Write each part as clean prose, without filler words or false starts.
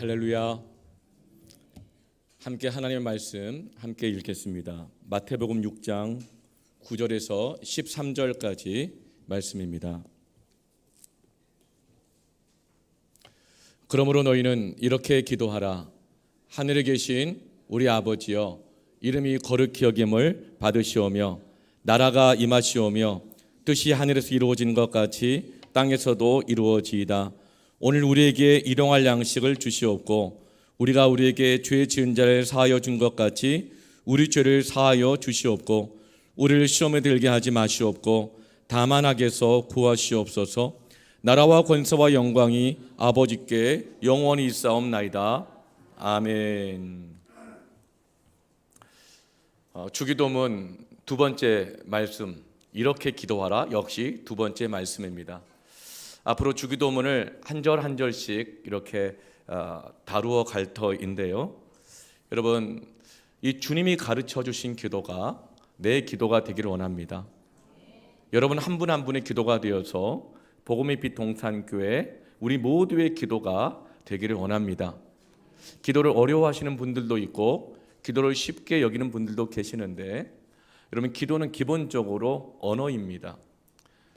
할렐루야. 함께 하나님의 말씀 함께 읽겠습니다. 마태복음 6장 9절에서 13절까지 말씀입니다. 그러므로 너희는 이렇게 기도하라. 하늘에 계신 우리 아버지여, 이름이 거룩히 여김을 받으시오며 나라가 임하시오며 뜻이 하늘에서 이루어진 것 같이 땅에서도 이루어지이다. 오늘 우리에게 일용할 양식을 주시옵고 우리가 우리에게 죄 지은 자를 사하여 준 것 같이 우리 죄를 사하여 주시옵고 우리를 시험에 들게 하지 마시옵고 다만 악에서 구하시옵소서. 나라와 권세와 영광이 아버지께 영원히 있사옵나이다. 아멘. 주기도문 두 번째 말씀, 이렇게 기도하라, 역시 두 번째 말씀입니다. 앞으로 주기도문을 한 절 한 절씩 이렇게 다루어 갈 터인데요. 여러분, 이 주님이 가르쳐 주신 기도가 내 기도가 되기를 원합니다. 여러분 한 분 한 분의 기도가 되어서 복음의 빛 동산교회 우리 모두의 기도가 되기를 원합니다. 기도를 어려워하시는 분들도 있고 기도를 쉽게 여기는 분들도 계시는데, 여러분 기도는 기본적으로 언어입니다.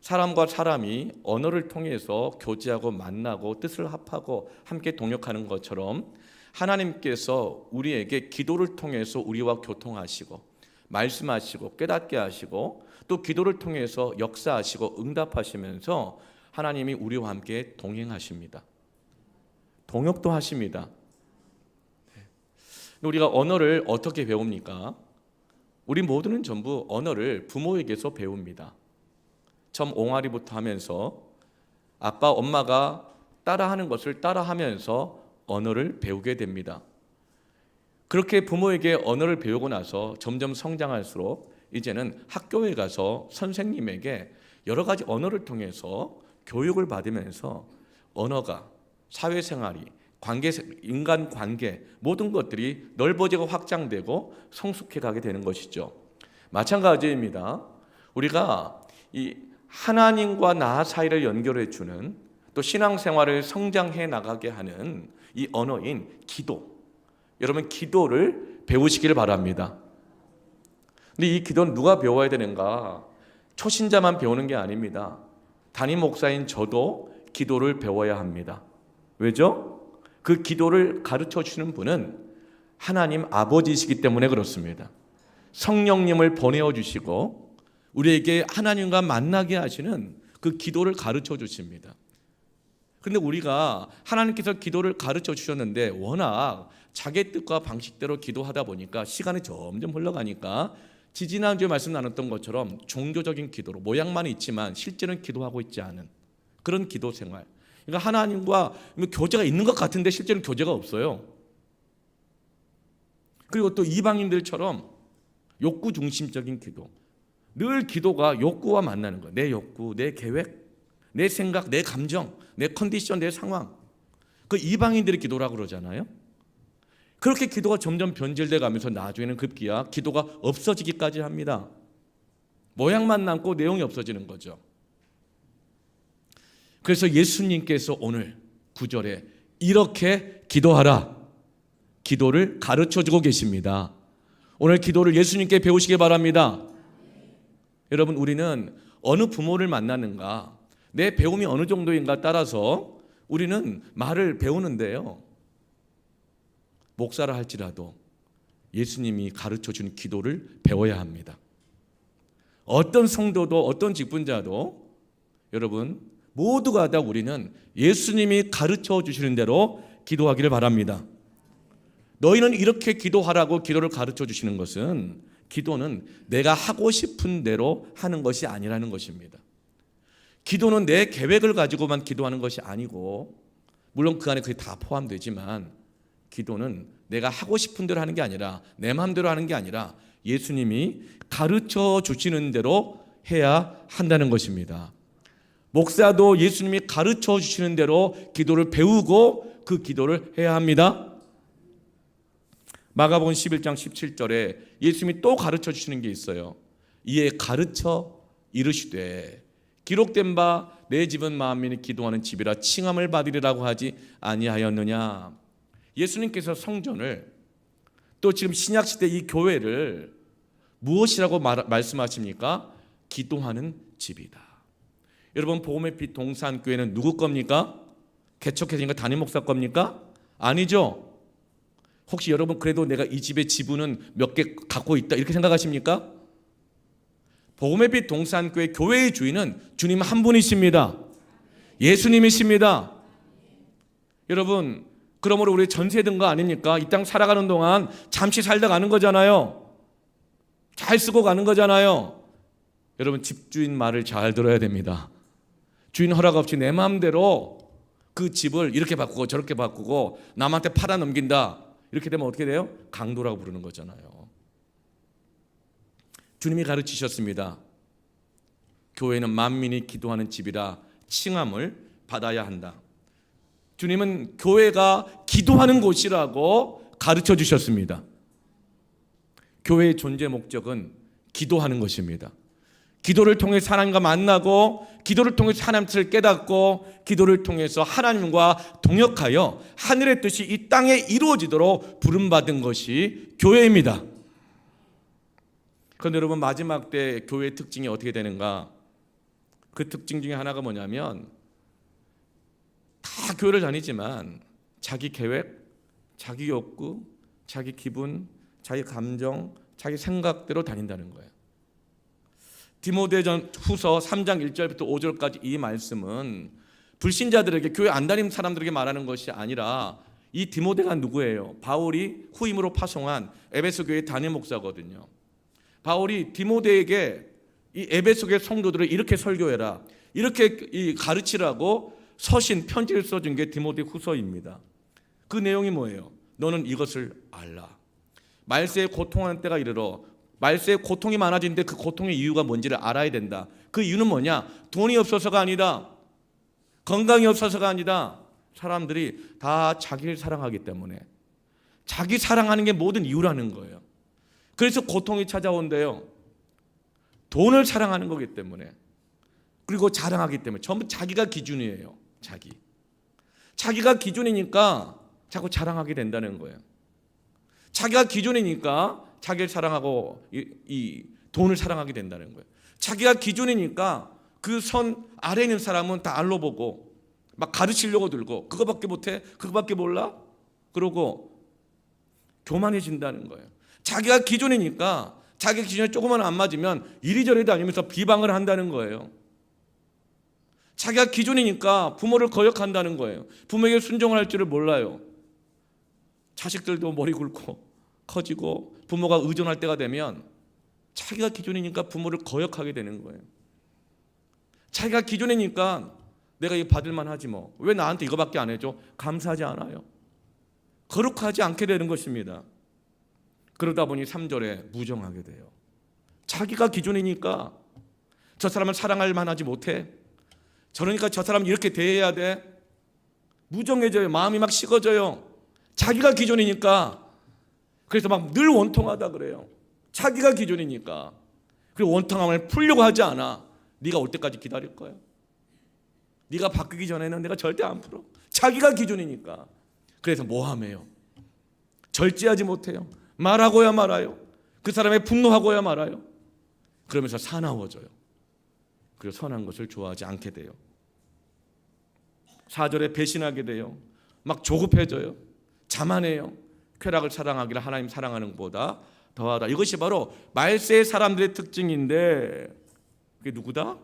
사람과 사람이 언어를 통해서 교제하고 만나고 뜻을 합하고 함께 동역하는 것처럼 하나님께서 우리에게 기도를 통해서 우리와 교통하시고 말씀하시고 깨닫게 하시고 또 기도를 통해서 역사하시고 응답하시면서 하나님이 우리와 함께 동행하십니다. 동역도 하십니다. 우리가 언어를 어떻게 배웁니까? 우리 모두는 전부 언어를 부모에게서 배웁니다. 처음 옹알이부터 하면서 아빠, 엄마가 따라하는 것을 따라하면서 언어를 배우게 됩니다. 그렇게 부모에게 언어를 배우고 나서 점점 성장할수록 이제는 학교에 가서 선생님에게 여러 가지 언어를 통해서 교육을 받으면서 언어가 사회생활이 인간관계 모든 것들이 넓어지고 확장되고 성숙해 가게 되는 것이죠. 마찬가지입니다. 우리가 이 하나님과 나 사이를 연결해 주는, 또 신앙생활을 성장해 나가게 하는 이 언어인 기도, 여러분 기도를 배우시기를 바랍니다. 근데 이 기도는 누가 배워야 되는가? 초신자만 배우는 게 아닙니다. 담임 목사인 저도 기도를 배워야 합니다. 왜죠? 그 기도를 가르쳐 주시는 분은 하나님 아버지이시기 때문에 그렇습니다. 성령님을 보내어 주시고 우리에게 하나님과 만나게 하시는 그 기도를 가르쳐 주십니다. 그런데 우리가 하나님께서 기도를 가르쳐 주셨는데 워낙 자기 뜻과 방식대로 기도하다 보니까 시간이 점점 흘러가니까 지지난주에 말씀 나눴던 것처럼 종교적인 기도로 모양만 있지만 실제는 기도하고 있지 않은 그런 기도 생활. 그러니까 하나님과 교제가 있는 것 같은데 실제는 교제가 없어요. 그리고 또 이방인들처럼 욕구 중심적인 기도. 늘 기도가 욕구와 만나는 거예요. 내 욕구, 내 계획, 내 생각, 내 감정, 내 컨디션, 내 상황. 그 이방인들이 기도라고 그러잖아요. 그렇게 기도가 점점 변질돼 가면서 나중에는 급기야 기도가 없어지기까지 합니다. 모양만 남고 내용이 없어지는 거죠. 그래서 예수님께서 오늘 9절에 이렇게 기도하라, 기도를 가르쳐주고 계십니다. 오늘 기도를 예수님께 배우시기 바랍니다. 여러분, 우리는 어느 부모를 만나는가, 내 배움이 어느 정도인가 따라서 우리는 말을 배우는데요, 목사라 할지라도 예수님이 가르쳐준 기도를 배워야 합니다. 어떤 성도도 어떤 직분자도 여러분 모두가 다 우리는 예수님이 가르쳐 주시는 대로 기도하기를 바랍니다. 너희는 이렇게 기도하라고 기도를 가르쳐 주시는 것은, 기도는 내가 하고 싶은 대로 하는 것이 아니라는 것입니다. 기도는 내 계획을 가지고만 기도하는 것이 아니고, 물론 그 안에 그게 다 포함되지만 기도는 내가 하고 싶은 대로 하는 게 아니라, 내 마음대로 하는 게 아니라 예수님이 가르쳐 주시는 대로 해야 한다는 것입니다. 목사도 예수님이 가르쳐 주시는 대로 기도를 배우고 그 기도를 해야 합니다. 마가복음 11장 17절에 예수님이 또 가르쳐 주시는 게 있어요. 이에 가르쳐 이르시되 기록된 바 내 집은 만민이 기도하는 집이라 칭함을 받으리라고 하지 아니하였느냐. 예수님께서 성전을 또 지금 신약시대 이 교회를 무엇이라고 말씀하십니까? 기도하는 집이다. 여러분, 복음의 빛 동산교회는 누구 겁니까? 개척해진가 담임 목사 겁니까? 아니죠. 혹시 여러분 그래도 내가 이 집의 지분은 몇 개 갖고 있다 이렇게 생각하십니까? 복음의 빛 동산교회 교회의 주인은 주님 한 분이십니다. 예수님이십니다. 여러분, 그러므로 우리 전세 든 거 아닙니까? 이 땅 살아가는 동안 잠시 살다 가는 거잖아요. 잘 쓰고 가는 거잖아요. 여러분, 집주인 말을 잘 들어야 됩니다. 주인 허락 없이 내 마음대로 그 집을 이렇게 바꾸고 저렇게 바꾸고 남한테 팔아 넘긴다. 이렇게 되면 어떻게 돼요? 강도라고 부르는 거잖아요. 주님이 가르치셨습니다. 교회는 만민이 기도하는 집이라 칭함을 받아야 한다. 주님은 교회가 기도하는 곳이라고 가르쳐 주셨습니다. 교회의 존재 목적은 기도하는 것입니다. 기도를 통해서 하나님과 만나고, 기도를 통해서 하나님 뜻을 깨닫고, 기도를 통해서 하나님과 동역하여 하늘의 뜻이 이 땅에 이루어지도록 부름받은 것이 교회입니다. 그런데 여러분, 마지막 때 교회의 특징이 어떻게 되는가? 그 특징 중에 하나가 뭐냐면, 다 교회를 다니지만 자기 계획, 자기 욕구, 자기 기분, 자기 감정, 자기 생각대로 다닌다는 거예요. 디모데 후서 3장 1절부터 5절까지 이 말씀은 불신자들에게, 교회 안 다니는 사람들에게 말하는 것이 아니라, 이 디모데가 누구예요? 바울이 후임으로 파송한 에베소 교회 담임 목사거든요. 바울이 디모데에게 이 에베소 교회 성도들을 이렇게 설교해라, 이렇게 가르치라고 서신 편지를 써준 게 디모데 후서입니다. 그 내용이 뭐예요? 너는 이것을 알라. 말세에 고통하는 때가 이르러, 말세에 고통이 많아지는데 그 고통의 이유가 뭔지를 알아야 된다. 그 이유는 뭐냐? 돈이 없어서가 아니다, 건강이 없어서가 아니다. 사람들이 다 자기를 사랑하기 때문에, 자기 사랑하는 게 모든 이유라는 거예요. 그래서 고통이 찾아온대요. 돈을 사랑하는 거기 때문에, 그리고 자랑하기 때문에. 전부 자기가 기준이에요. 자기가 기준이니까 자꾸 자랑하게 된다는 거예요. 자기가 기준이니까 자기를 사랑하고 이 돈을 사랑하게 된다는 거예요. 자기가 기준이니까 그 선 아래에 있는 사람은 다 알로 보고 막 가르치려고 들고, 그거밖에 못해? 그거밖에 몰라? 그러고 교만해진다는 거예요. 자기가 기준이니까 자기 기준에 조금만 안 맞으면 이리저리 다니면서 비방을 한다는 거예요. 자기가 기준이니까 부모를 거역한다는 거예요. 부모에게 순종을 할 줄을 몰라요. 자식들도 머리 굵고 커지고 부모가 의존할 때가 되면 자기가 기준이니까 부모를 거역하게 되는 거예요. 자기가 기준이니까 내가 이거 받을만 하지 뭐, 왜 나한테 이거밖에 안 해줘? 감사하지 않아요. 거룩하지 않게 되는 것입니다. 그러다 보니 3절에 무정하게 돼요. 자기가 기준이니까 저 사람을 사랑할 만하지 못해, 저러니까 저 사람 이렇게 대해야 돼. 무정해져요. 마음이 막 식어져요. 자기가 기준이니까. 그래서 막 늘 원통하다 그래요. 자기가 기준이니까. 그리고 원통함을 풀려고 하지 않아. 네가 올 때까지 기다릴 거야. 네가 바뀌기 전에는 내가 절대 안 풀어. 자기가 기준이니까. 그래서 모함해요. 절제하지 못해요. 말하고야 말아요. 그 사람의 분노하고야 말아요. 그러면서 사나워져요. 그리고 선한 것을 좋아하지 않게 돼요. 4절에 배신하게 돼요. 막 조급해져요. 자만해요. 쾌락을 사랑하기를 하나님 사랑하는 것보다 더하다. 이것이 바로 말세의 사람들의 특징인데, 그게 누구다?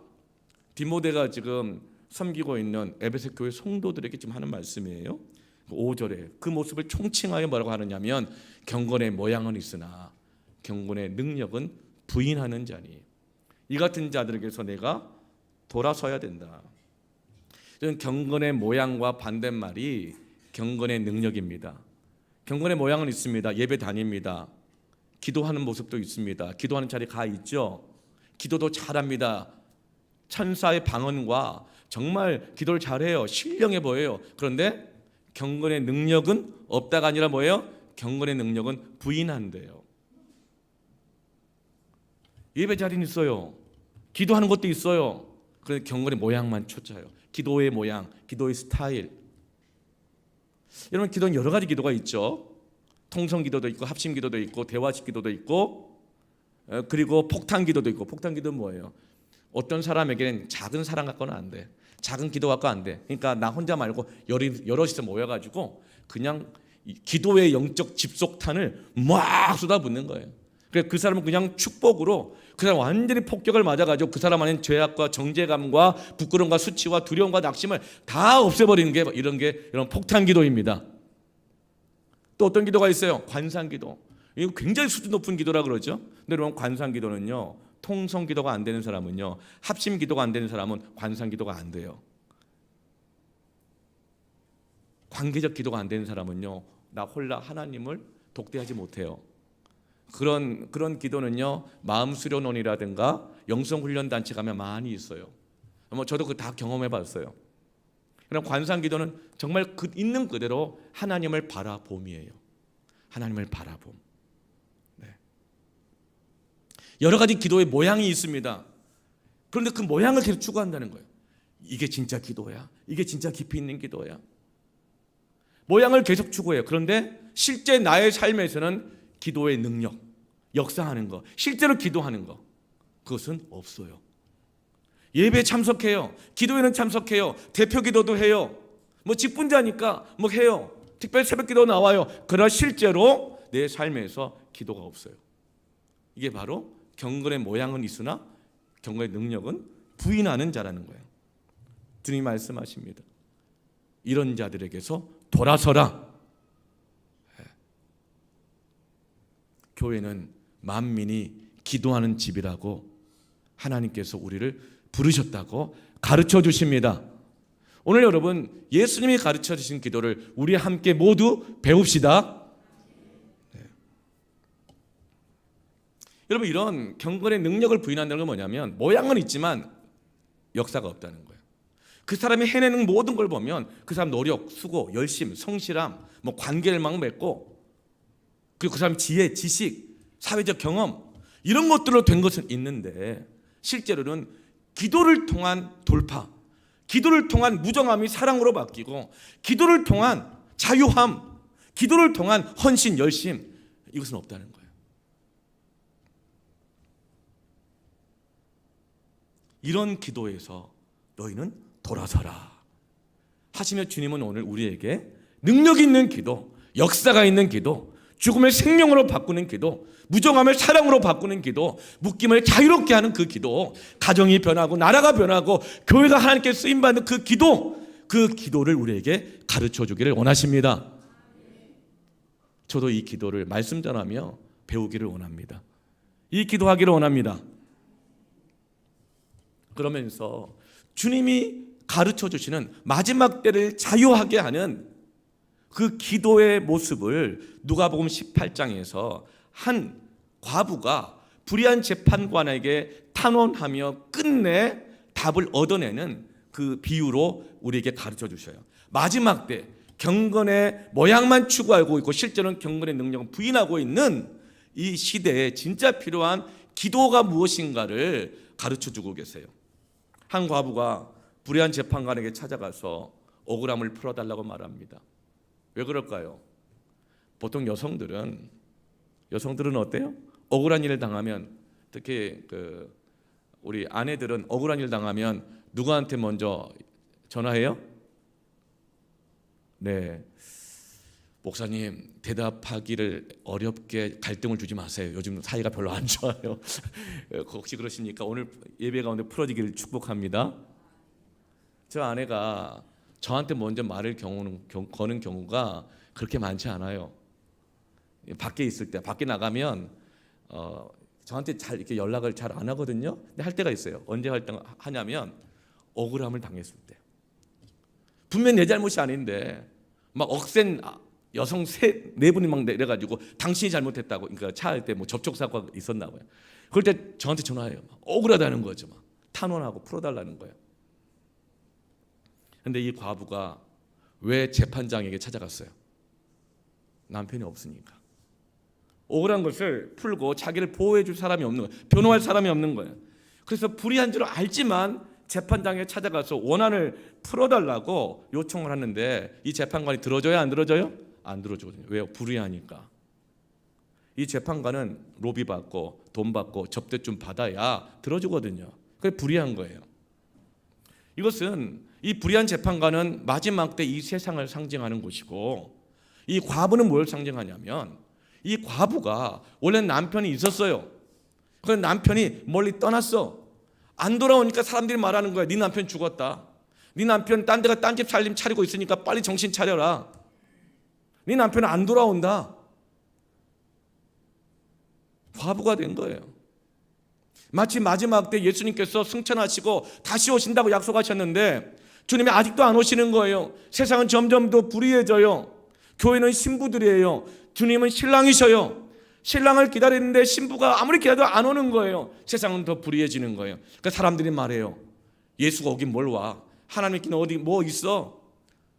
디모데가 지금 섬기고 있는 에베소 교회 성도들에게 지금 하는 말씀이에요. 5절에 그 모습을 총칭하여 뭐라고 하느냐면, 경건의 모양은 있으나 경건의 능력은 부인하는 자니, 이 같은 자들에게서 내가 돌아서야 된다. 경건의 모양과 반대말이 경건의 능력입니다. 경건의 모양은 있습니다. 예배 다닙니다. 기도하는 모습도 있습니다. 기도하는 자리에 가 있죠. 기도도 잘합니다. 천사의 방언과 정말 기도를 잘해요. 신령해 보여요. 그런데 경건의 능력은 없다가 아니라 뭐예요? 경건의 능력은 부인한대요. 예배 자리는 있어요. 기도하는 것도 있어요. 그런데 경건의 모양만 쫓아요. 기도의 모양, 기도의 스타일. 여러분, 기도는 여러 가지 기도가 있죠. 통성 기도도 있고 합심 기도도 있고 대화식 기도도 있고 그리고 폭탄 기도도 있고. 폭탄 기도는 뭐예요? 어떤 사람에게는 작은 사랑 갖고는 안 돼. 작은 기도 갖고 안 돼. 그러니까 나 혼자 말고 여럿이서 모여가지고 그냥 기도의 영적 집속탄을 막 쏟아붓는 거예요. 그래서 그 사람은 그냥 축복으로 그 사람 완전히 폭격을 맞아가지고 그 사람 안에 죄악과 정죄감과 부끄러움과 수치와 두려움과 낙심을 다 없애버리는 게 이런 폭탄 기도입니다. 또 어떤 기도가 있어요? 관상 기도. 이거 굉장히 수준 높은 기도라 그러죠. 근데 여러분, 관상 기도는요, 통성 기도가 안 되는 사람은요, 합심 기도가 안 되는 사람은 관상 기도가 안 돼요. 관계적 기도가 안 되는 사람은요, 나 홀라 하나님을 독대하지 못해요. 그런 기도는요, 마음 수련원이라든가 영성 훈련 단체 가면 많이 있어요. 저도 그거 다 경험해 봤어요. 그럼 관상 기도는 정말 있는 그대로 하나님을 바라봄이에요. 하나님을 바라봄. 네. 여러 가지 기도의 모양이 있습니다. 그런데 그 모양을 계속 추구한다는 거예요. 이게 진짜 기도야. 이게 진짜 깊이 있는 기도야. 모양을 계속 추구해요. 그런데 실제 나의 삶에서는 기도의 능력, 역사하는 거, 실제로 기도하는 거, 그것은 없어요. 예배에 참석해요. 기도회는 참석해요. 대표 기도도 해요. 직분자니까 해요. 특별 새벽 기도 나와요. 그러나 실제로 내 삶에서 기도가 없어요. 이게 바로 경건의 모양은 있으나 경건의 능력은 부인하는 자라는 거예요. 주님이 말씀하십니다. 이런 자들에게서 돌아서라. 교회는 만민이 기도하는 집이라고 하나님께서 우리를 부르셨다고 가르쳐 주십니다. 오늘 여러분, 예수님이 가르쳐 주신 기도를 우리 함께 모두 배웁시다. 네. 여러분, 이런 경건의 능력을 부인한다는 건 뭐냐면 모양은 있지만 역사가 없다는 거예요. 그 사람이 해내는 모든 걸 보면 그 사람 노력, 수고, 열심, 성실함, 관계를 막 맺고 그리고 그 사람 지혜, 지식, 사회적 경험 이런 것들로 된 것은 있는데 실제로는 기도를 통한 돌파, 기도를 통한 무정함이 사랑으로 바뀌고 기도를 통한 자유함, 기도를 통한 헌신, 열심, 이것은 없다는 거예요. 이런 기도에서 너희는 돌아서라 하시며 주님은 오늘 우리에게 능력 있는 기도, 역사가 있는 기도, 죽음을 생명으로 바꾸는 기도, 무정함을 사랑으로 바꾸는 기도, 묶임을 자유롭게 하는 그 기도, 가정이 변하고 나라가 변하고 교회가 하나님께 쓰임받는 그 기도를 우리에게 가르쳐 주기를 원하십니다. 저도 이 기도를 말씀 전하며 배우기를 원합니다. 이 기도하기를 원합니다. 그러면서 주님이 가르쳐 주시는 마지막 때를 자유하게 하는 그 기도의 모습을 누가복음 18장에서 한 과부가 불의한 재판관에게 탄원하며 끝내 답을 얻어내는 그 비유로 우리에게 가르쳐 주셔요. 마지막 때 경건의 모양만 추구하고 있고 실제로는 경건의 능력은 부인하고 있는 이 시대에 진짜 필요한 기도가 무엇인가를 가르쳐 주고 계세요. 한 과부가 불의한 재판관에게 찾아가서 억울함을 풀어달라고 말합니다. 왜 그럴까요? 보통 여성들은 어때요? 억울한 일을 당하면, 특히 우리 아내들은 억울한 일 당하면 누구한테 먼저 전화해요? 네, 목사님 대답하기를 어렵게 갈등을 주지 마세요. 요즘 사이가 별로 안 좋아요. 혹시 그러시니까 오늘 예배 가운데 풀어지기를 축복합니다. 저 아내가 저한테 먼저 말을 거는 경우가 그렇게 많지 않아요. 밖에 있을 때, 밖에 나가면 저한테 잘 이렇게 연락을 잘 안 하거든요. 근데 할 때가 있어요. 언제 하냐면 억울함을 당했을 때. 분명 내 잘못이 아닌데 막 억센 여성 네 분이 막 내려가지고 당신이 잘못했다고. 그러니까 차 할 때 접촉 사고가 있었나 봐요. 그럴 때 저한테 전화해요. 억울하다는 거죠. 막 탄원하고 풀어달라는 거예요. 근데 이 과부가 왜 재판장에게 찾아갔어요? 남편이 없으니까. 억울한 것을 풀고 자기를 보호해 줄 사람이 없는 거예요. 변호할 사람이 없는 거예요. 그래서 불의한 줄 알지만 재판장에 찾아가서 원한을 풀어달라고 요청을 하는데 이 재판관이 들어줘요, 안 들어줘요? 안 들어주거든요. 왜요? 불의하니까. 이 재판관은 로비 받고 돈 받고 접대 좀 받아야 들어주거든요. 그게 불의한 거예요. 이것은 이 불의한 재판관은 마지막 때 이 세상을 상징하는 것이고, 이 과부는 뭘 상징하냐면, 이 과부가 원래 남편이 있었어요. 그 남편이 멀리 떠났어. 안 돌아오니까 사람들이 말하는 거야. 네 남편 죽었다. 네 남편 딴 데가 딴 집 살림 차리고 있으니까 빨리 정신 차려라. 네 남편은 안 돌아온다. 과부가 된 거예요. 마치 마지막 때 예수님께서 승천하시고 다시 오신다고 약속하셨는데 주님이 아직도 안 오시는 거예요. 세상은 점점 더 불의해져요. 교회는 신부들이에요. 주님은 신랑이셔요. 신랑을 기다리는데 신부가 아무리 기다려도 안 오는 거예요. 세상은 더 불의해지는 거예요. 그러니까 사람들이 말해요. 예수가 오긴 뭘 와. 하나님 있기는 어디 뭐 있어.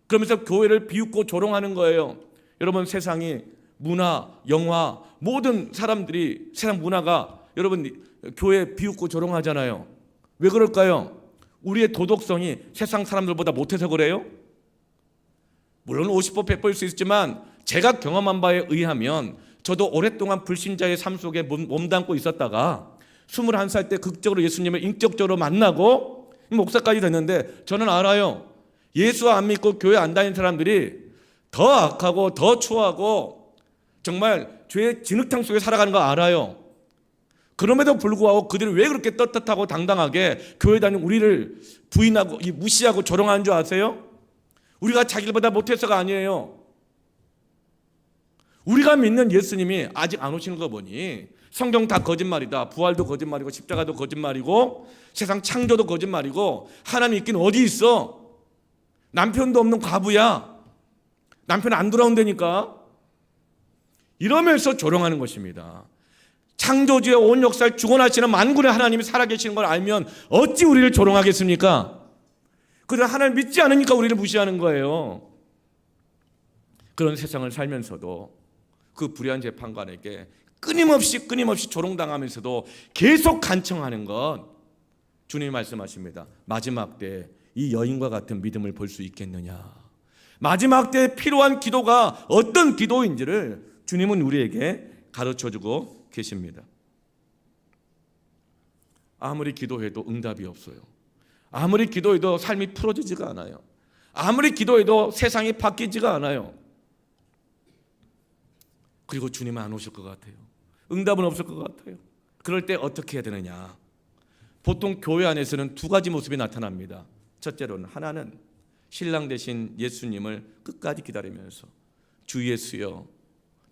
그러면서 교회를 비웃고 조롱하는 거예요. 여러분, 세상이 문화, 영화, 모든 사람들이 세상 문화가 여러분 교회 비웃고 조롱하잖아요. 왜 그럴까요? 우리의 도덕성이 세상 사람들보다 못해서 그래요? 물론 50% 100%일 수 있지만 제가 경험한 바에 의하면 저도 오랫동안 불신자의 삶 속에 몸담고 있었다가 21살 때 극적으로 예수님을 인격적으로 만나고 목사까지 됐는데 저는 알아요. 예수 안 믿고 교회 안 다니는 사람들이 더 악하고 더 추하고 정말 죄의 진흙탕 속에 살아가는 거 알아요. 그럼에도 불구하고 그들이 왜 그렇게 떳떳하고 당당하게 교회 다니는 우리를 부인하고 무시하고 조롱하는 줄 아세요? 우리가 자기들보다 못해서가 아니에요. 우리가 믿는 예수님이 아직 안 오시는 거 보니 성경 다 거짓말이다. 부활도 거짓말이고 십자가도 거짓말이고 세상 창조도 거짓말이고 하나님 있긴 어디 있어? 남편도 없는 과부야. 남편 안 돌아온다니까. 이러면서 조롱하는 것입니다. 창조주의 온 역사를 주관하시는 만군의 하나님이 살아계시는 걸 알면 어찌 우리를 조롱하겠습니까? 그들은 하나님을 믿지 않으니까 우리를 무시하는 거예요. 그런 세상을 살면서도 그 불의한 재판관에게 끊임없이 조롱당하면서도 계속 간청하는 것, 주님이 말씀하십니다. 마지막 때 이 여인과 같은 믿음을 볼 수 있겠느냐. 마지막 때 필요한 기도가 어떤 기도인지를 주님은 우리에게 가르쳐주고 계십니다. 아무리 기도해도 응답이 없어요. 아무리 기도해도 삶이 풀어지지가 않아요. 아무리 기도해도 세상이 바뀌지가 않아요. 그리고 주님은 안 오실 것 같아요. 응답은 없을 것 같아요. 그럴 때 어떻게 해야 되느냐? 보통 교회 안에서는 두 가지 모습이 나타납니다. 첫째로는 하나는 신랑 되신 예수님을 끝까지 기다리면서 주 예수여,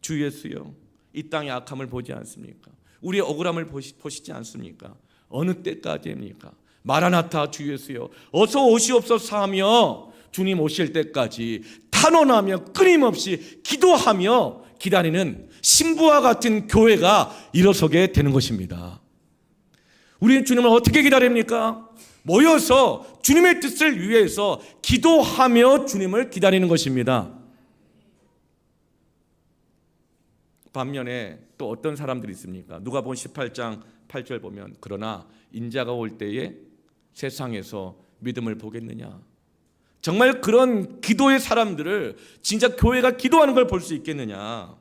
주 예수여, 이 땅의 악함을 보지 않습니까? 우리의 억울함을 보시지 않습니까? 어느 때까지입니까? 마라나타 주 예수여, 어서 오시옵소서 하며 주님 오실 때까지 탄원하며 끊임없이 기도하며 기다리는 신부와 같은 교회가 일어서게 되는 것입니다. 우리는 주님을 어떻게 기다립니까? 모여서 주님의 뜻을 위해서 기도하며 주님을 기다리는 것입니다. 반면에 또 어떤 사람들이 있습니까? 누가복음 18장 8절 보면 그러나 인자가 올 때에 세상에서 믿음을 보겠느냐. 정말 그런 기도의 사람들을 진짜 교회가 기도하는 걸 볼 수 있겠느냐.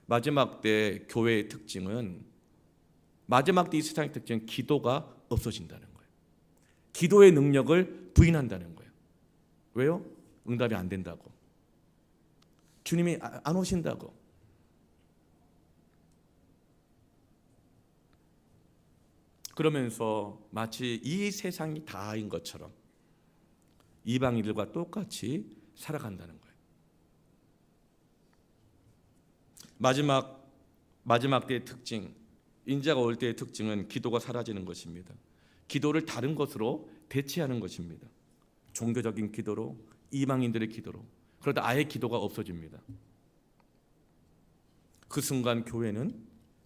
마지막 때 교회의 특징은, 마지막 때 이 세상의 특징은 기도가 없어진다는 거예요. 기도의 능력을 부인한다는 거예요. 왜요? 응답이 안 된다고. 주님이 안 오신다고. 그러면서 마치 이 세상이 다인 것처럼 이방인들과 똑같이 살아간다는 거예요. 마지막 때의 특징, 인자가 올 때의 특징은 기도가 사라지는 것입니다. 기도를 다른 것으로 대체하는 것입니다. 종교적인 기도로, 이방인들의 기도로. 그러다 아예 기도가 없어집니다. 그 순간 교회는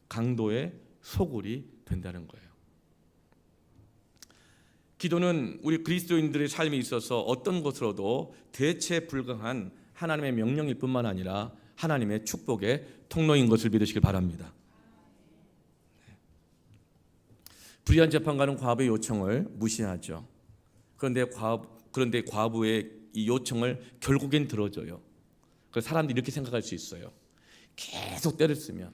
강도의 소굴이 된다는 거예요. 기도는 우리 그리스도인들의 삶에 있어서 어떤 것으로도 대체 불가한 하나님의 명령일 뿐만 아니라 하나님의 축복의 통로인 것을 믿으시길 바랍니다. 불의한 재판관은 과부의 요청을 무시하죠. 그런데 과부의 이 요청을 결국엔 들어줘요. 그래서 사람들이 이렇게 생각할 수 있어요. 계속 때를 쓰면,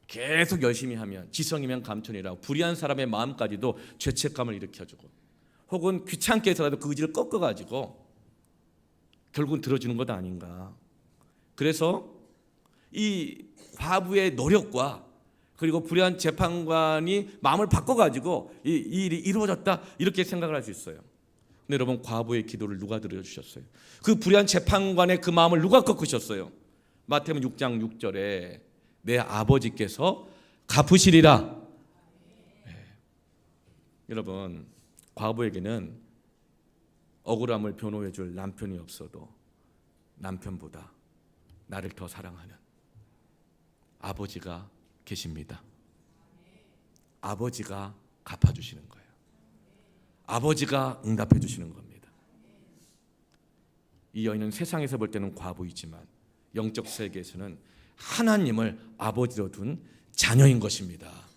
계속 열심히 하면, 지성이면 감천이라고 불의한 사람의 마음까지도 죄책감을 일으켜주고, 혹은 귀찮게 해서라도 그 의지를 꺾어가지고 결국은 들어주는 것 아닌가. 그래서 이 과부의 노력과 그리고 불의한 재판관이 마음을 바꿔가지고 이 일이 이루어졌다 이렇게 생각을 할 수 있어요. 근데 여러분, 과부의 기도를 누가 들어주셨어요? 그 불의한 재판관의 그 마음을 누가 꺾으셨어요? 마태복음 6장 6절에 내 아버지께서 갚으시리라. 네. 여러분, 과부에게는 억울함을 변호해 줄 남편이 없어도 남편보다 나를 더 사랑하는 아버지가 계십니다. 아버지가 갚아주시는 거예요. 아버지가 응답해 주시는 겁니다. 이 여인은 세상에서 볼 때는 과부이지만 영적 세계에서는 하나님을 아버지로 둔 자녀인 것입니다.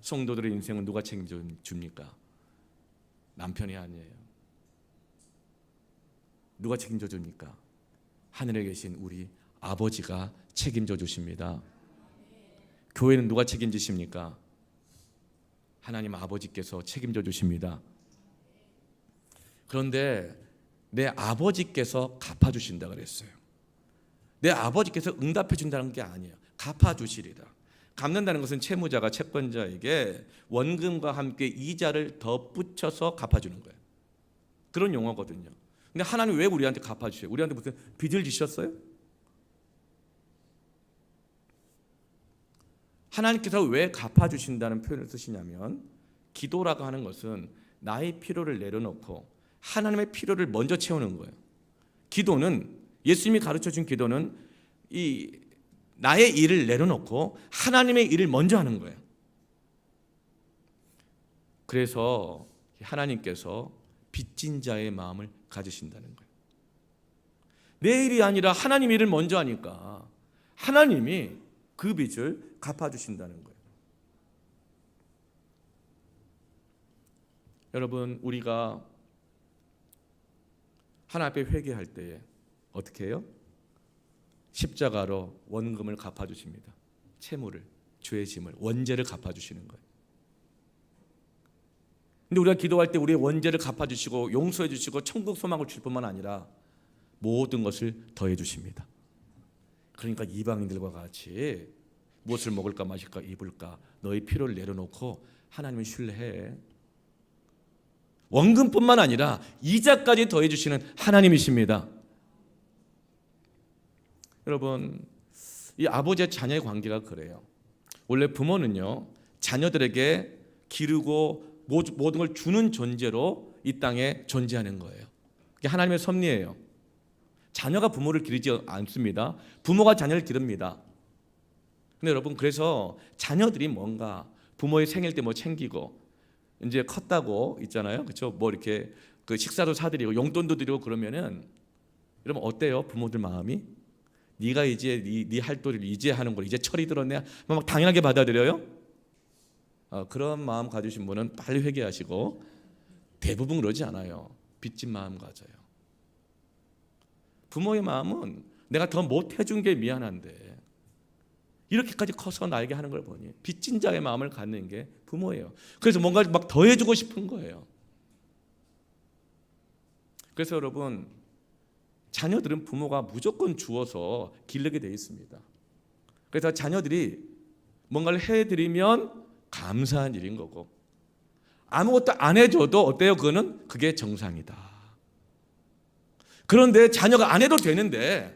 성도들의 인생은 누가 책임져 줍니까? 남편이 아니에요. 누가 책임져 줍니까? 하늘에 계신 우리 아버지가 책임져 주십니다. 교회는 누가 책임지십니까? 하나님 아버지께서 책임져 주십니다. 그런데 내 아버지께서 갚아주신다 그랬어요. 내 아버지께서 응답해 준다는 게 아니에요. 갚아주시리라. 갚는다는 것은 채무자가 채권자에게 원금과 함께 이자를 덧붙여서 갚아주는 거예요. 그런 용어거든요. 근데 하나님 왜 우리한테 갚아주세요? 우리한테 무슨 빚을 지셨어요? 하나님께서 왜 갚아주신다는 표현을 쓰시냐면, 기도라고 하는 것은 나의 필요를 내려놓고 하나님의 필요를 먼저 채우는 거예요. 기도는, 예수님이 가르쳐준 기도는 이 나의 일을 내려놓고 하나님의 일을 먼저 하는 거예요. 그래서 하나님께서 빚진 자의 마음을 가지신다는 거예요. 내 일이 아니라 하나님 일을 먼저 하니까 하나님이 그 빚을 갚아주신다는 거예요. 여러분, 우리가 하나님 앞에 회개할 때에 어떻게 해요? 십자가로 원금을 갚아주십니다. 채무를, 죄의 짐을, 원죄를 갚아주시는 거예요. 근데 우리가 기도할 때 우리의 원죄를 갚아주시고 용서해 주시고 천국 소망을 줄 뿐만 아니라 모든 것을 더해 주십니다. 그러니까 이방인들과 같이 무엇을 먹을까 마실까 입을까 너희 필요를 내려놓고 하나님을 신뢰해. 원금뿐만 아니라 이자까지 더해 주시는 하나님이십니다. 여러분, 이 아버지와 자녀의 관계가 그래요. 원래 부모는요, 자녀들에게 기르고 모든 걸 주는 존재로 이 땅에 존재하는 거예요. 그게 하나님의 섭리예요. 자녀가 부모를 기르지 않습니다. 부모가 자녀를 기릅니다. 근데 여러분, 그래서 자녀들이 뭔가 부모의 생일 때 뭐 챙기고 이제 컸다고 있잖아요. 그렇죠? 뭐 이렇게 그 식사도 사드리고 용돈도 드리고 그러면은 여러분 어때요? 부모들 마음이? 네가 이제 네 할도리를 이제 하는 걸 이제 철이 들었네. 막 당연하게 받아들여요? 그런 마음 가지신 분은 빨리 회개하시고, 대부분 그러지 않아요. 빚진 마음 가져요. 부모의 마음은 내가 더 못해준 게 미안한데 이렇게까지 커서 나에게 하는 걸 보니 빚진 자의 마음을 갖는 게 부모예요. 그래서 뭔가 막 더해주고 싶은 거예요. 그래서 여러분, 자녀들은 부모가 무조건 주어서 기르게 돼 있습니다. 그래서 자녀들이 뭔가를 해드리면 감사한 일인 거고, 아무것도 안 해줘도 어때요? 그게 정상이다. 그런데 자녀가 안 해도 되는데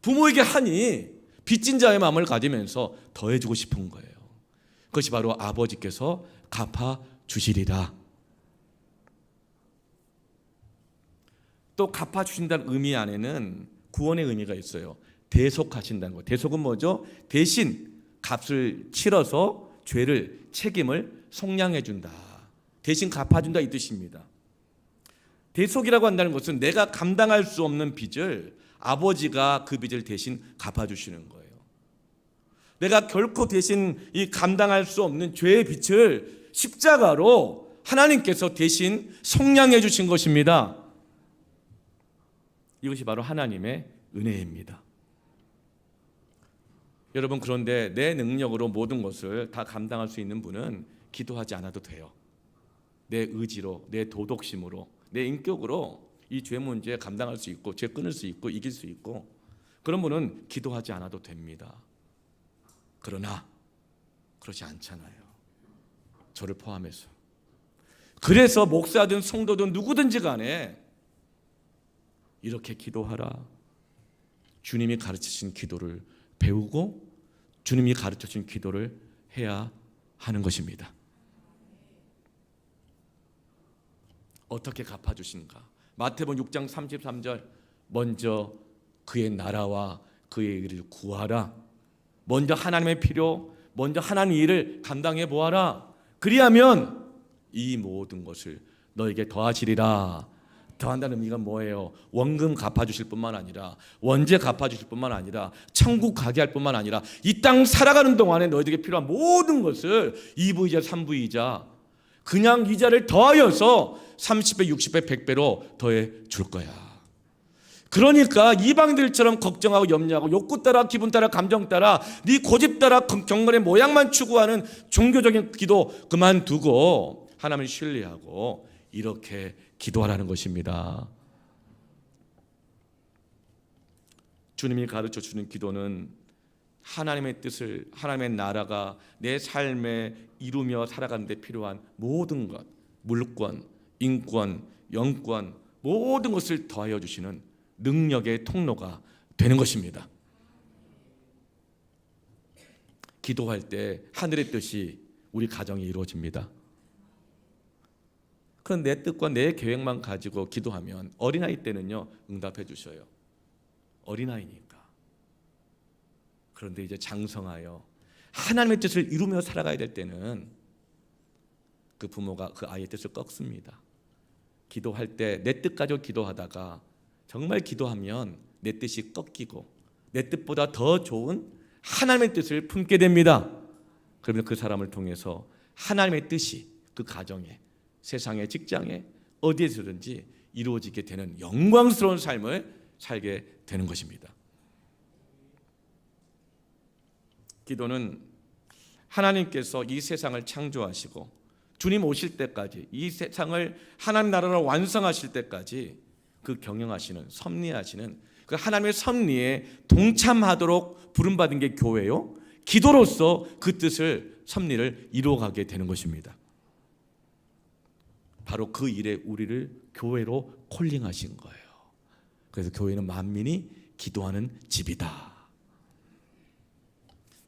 부모에게 하니 빚진 자의 마음을 가지면서 더해주고 싶은 거예요. 그것이 바로 아버지께서 갚아주시리라. 또 갚아주신다는 의미 안에는 구원의 의미가 있어요. 대속하신다는 거. 대속은 뭐죠? 대신 값을 치러서 죄를, 책임을 속량해 준다. 대신 갚아준다 이 뜻입니다. 대속이라고 한다는 것은 내가 감당할 수 없는 빚을 아버지가 그 빚을 대신 갚아주시는 거예요. 내가 결코 대신 이 감당할 수 없는 죄의 빚을 십자가로 하나님께서 대신 속량해 주신 것입니다. 이것이 바로 하나님의 은혜입니다. 여러분, 그런데 내 능력으로 모든 것을 다 감당할 수 있는 분은 기도하지 않아도 돼요. 내 의지로, 내 도덕심으로, 내 인격으로 이 죄 문제 감당할 수 있고, 죄 끊을 수 있고, 이길 수 있고, 그런 분은 기도하지 않아도 됩니다. 그러나 그렇지 않잖아요. 저를 포함해서. 그래서 목사든 성도든 누구든지 간에 이렇게 기도하라. 주님이 가르치신 기도를 배우고 주님이 가르쳐준 기도를 해야 하는 것입니다. 어떻게 갚아주신가? 마태복음 6장 33절, 먼저 그의 나라와 그의 일을 구하라. 먼저 하나님의 필요, 먼저 하나님의 일을 감당해 보아라. 그리하면 이 모든 것을 너에게 더하시리라. 더한다는 의미가 뭐예요? 원금 갚아주실 뿐만 아니라, 원죄 갚아주실 뿐만 아니라, 천국 가게 할 뿐만 아니라, 이 땅 살아가는 동안에 너희들에게 필요한 모든 것을 2부이자 3부이자 그냥 이자를 더하여서 30배, 60배, 100배로 더해 줄 거야. 그러니까 이방들처럼 걱정하고 염려하고 욕구 따라, 기분 따라, 감정 따라, 네 고집 따라 경건의 모양만 추구하는 종교적인 기도 그만두고 하나님을 신뢰하고 이렇게 기도하라는 것입니다. 주님이 가르쳐 주는 기도는 하나님의 뜻을, 하나님의 나라가 내 삶에 이루며 살아가는 데 필요한 모든 것, 물권, 인권, 영권, 모든 것을 더하여 주시는 능력의 통로가 되는 것입니다. 기도할 때 하늘의 뜻이 우리 가정에 이루어집니다. 그런 내 뜻과 내 계획만 가지고 기도하면 어린아이 때는요 응답해 주셔요. 어린아이니까. 그런데 이제 장성하여 하나님의 뜻을 이루며 살아가야 될 때는 그 부모가 그 아이의 뜻을 꺾습니다. 기도할 때 내 뜻 가지고 기도하다가 정말 기도하면 내 뜻이 꺾이고 내 뜻보다 더 좋은 하나님의 뜻을 품게 됩니다. 그러면 그 사람을 통해서 하나님의 뜻이 그 가정에, 세상에, 직장에, 어디에서든지 이루어지게 되는 영광스러운 삶을 살게 되는 것입니다. 기도는 하나님께서 이 세상을 창조하시고 주님 오실 때까지, 이 세상을 하나님 나라로 완성하실 때까지 그 경영하시는, 섭리하시는 그 하나님의 섭리에 동참하도록 부름받은 게 교회요. 기도로서 그 뜻을, 섭리를 이루어가게 되는 것입니다. 바로 그 일에 우리를 교회로 콜링하신 거예요. 그래서 교회는 만민이 기도하는 집이다.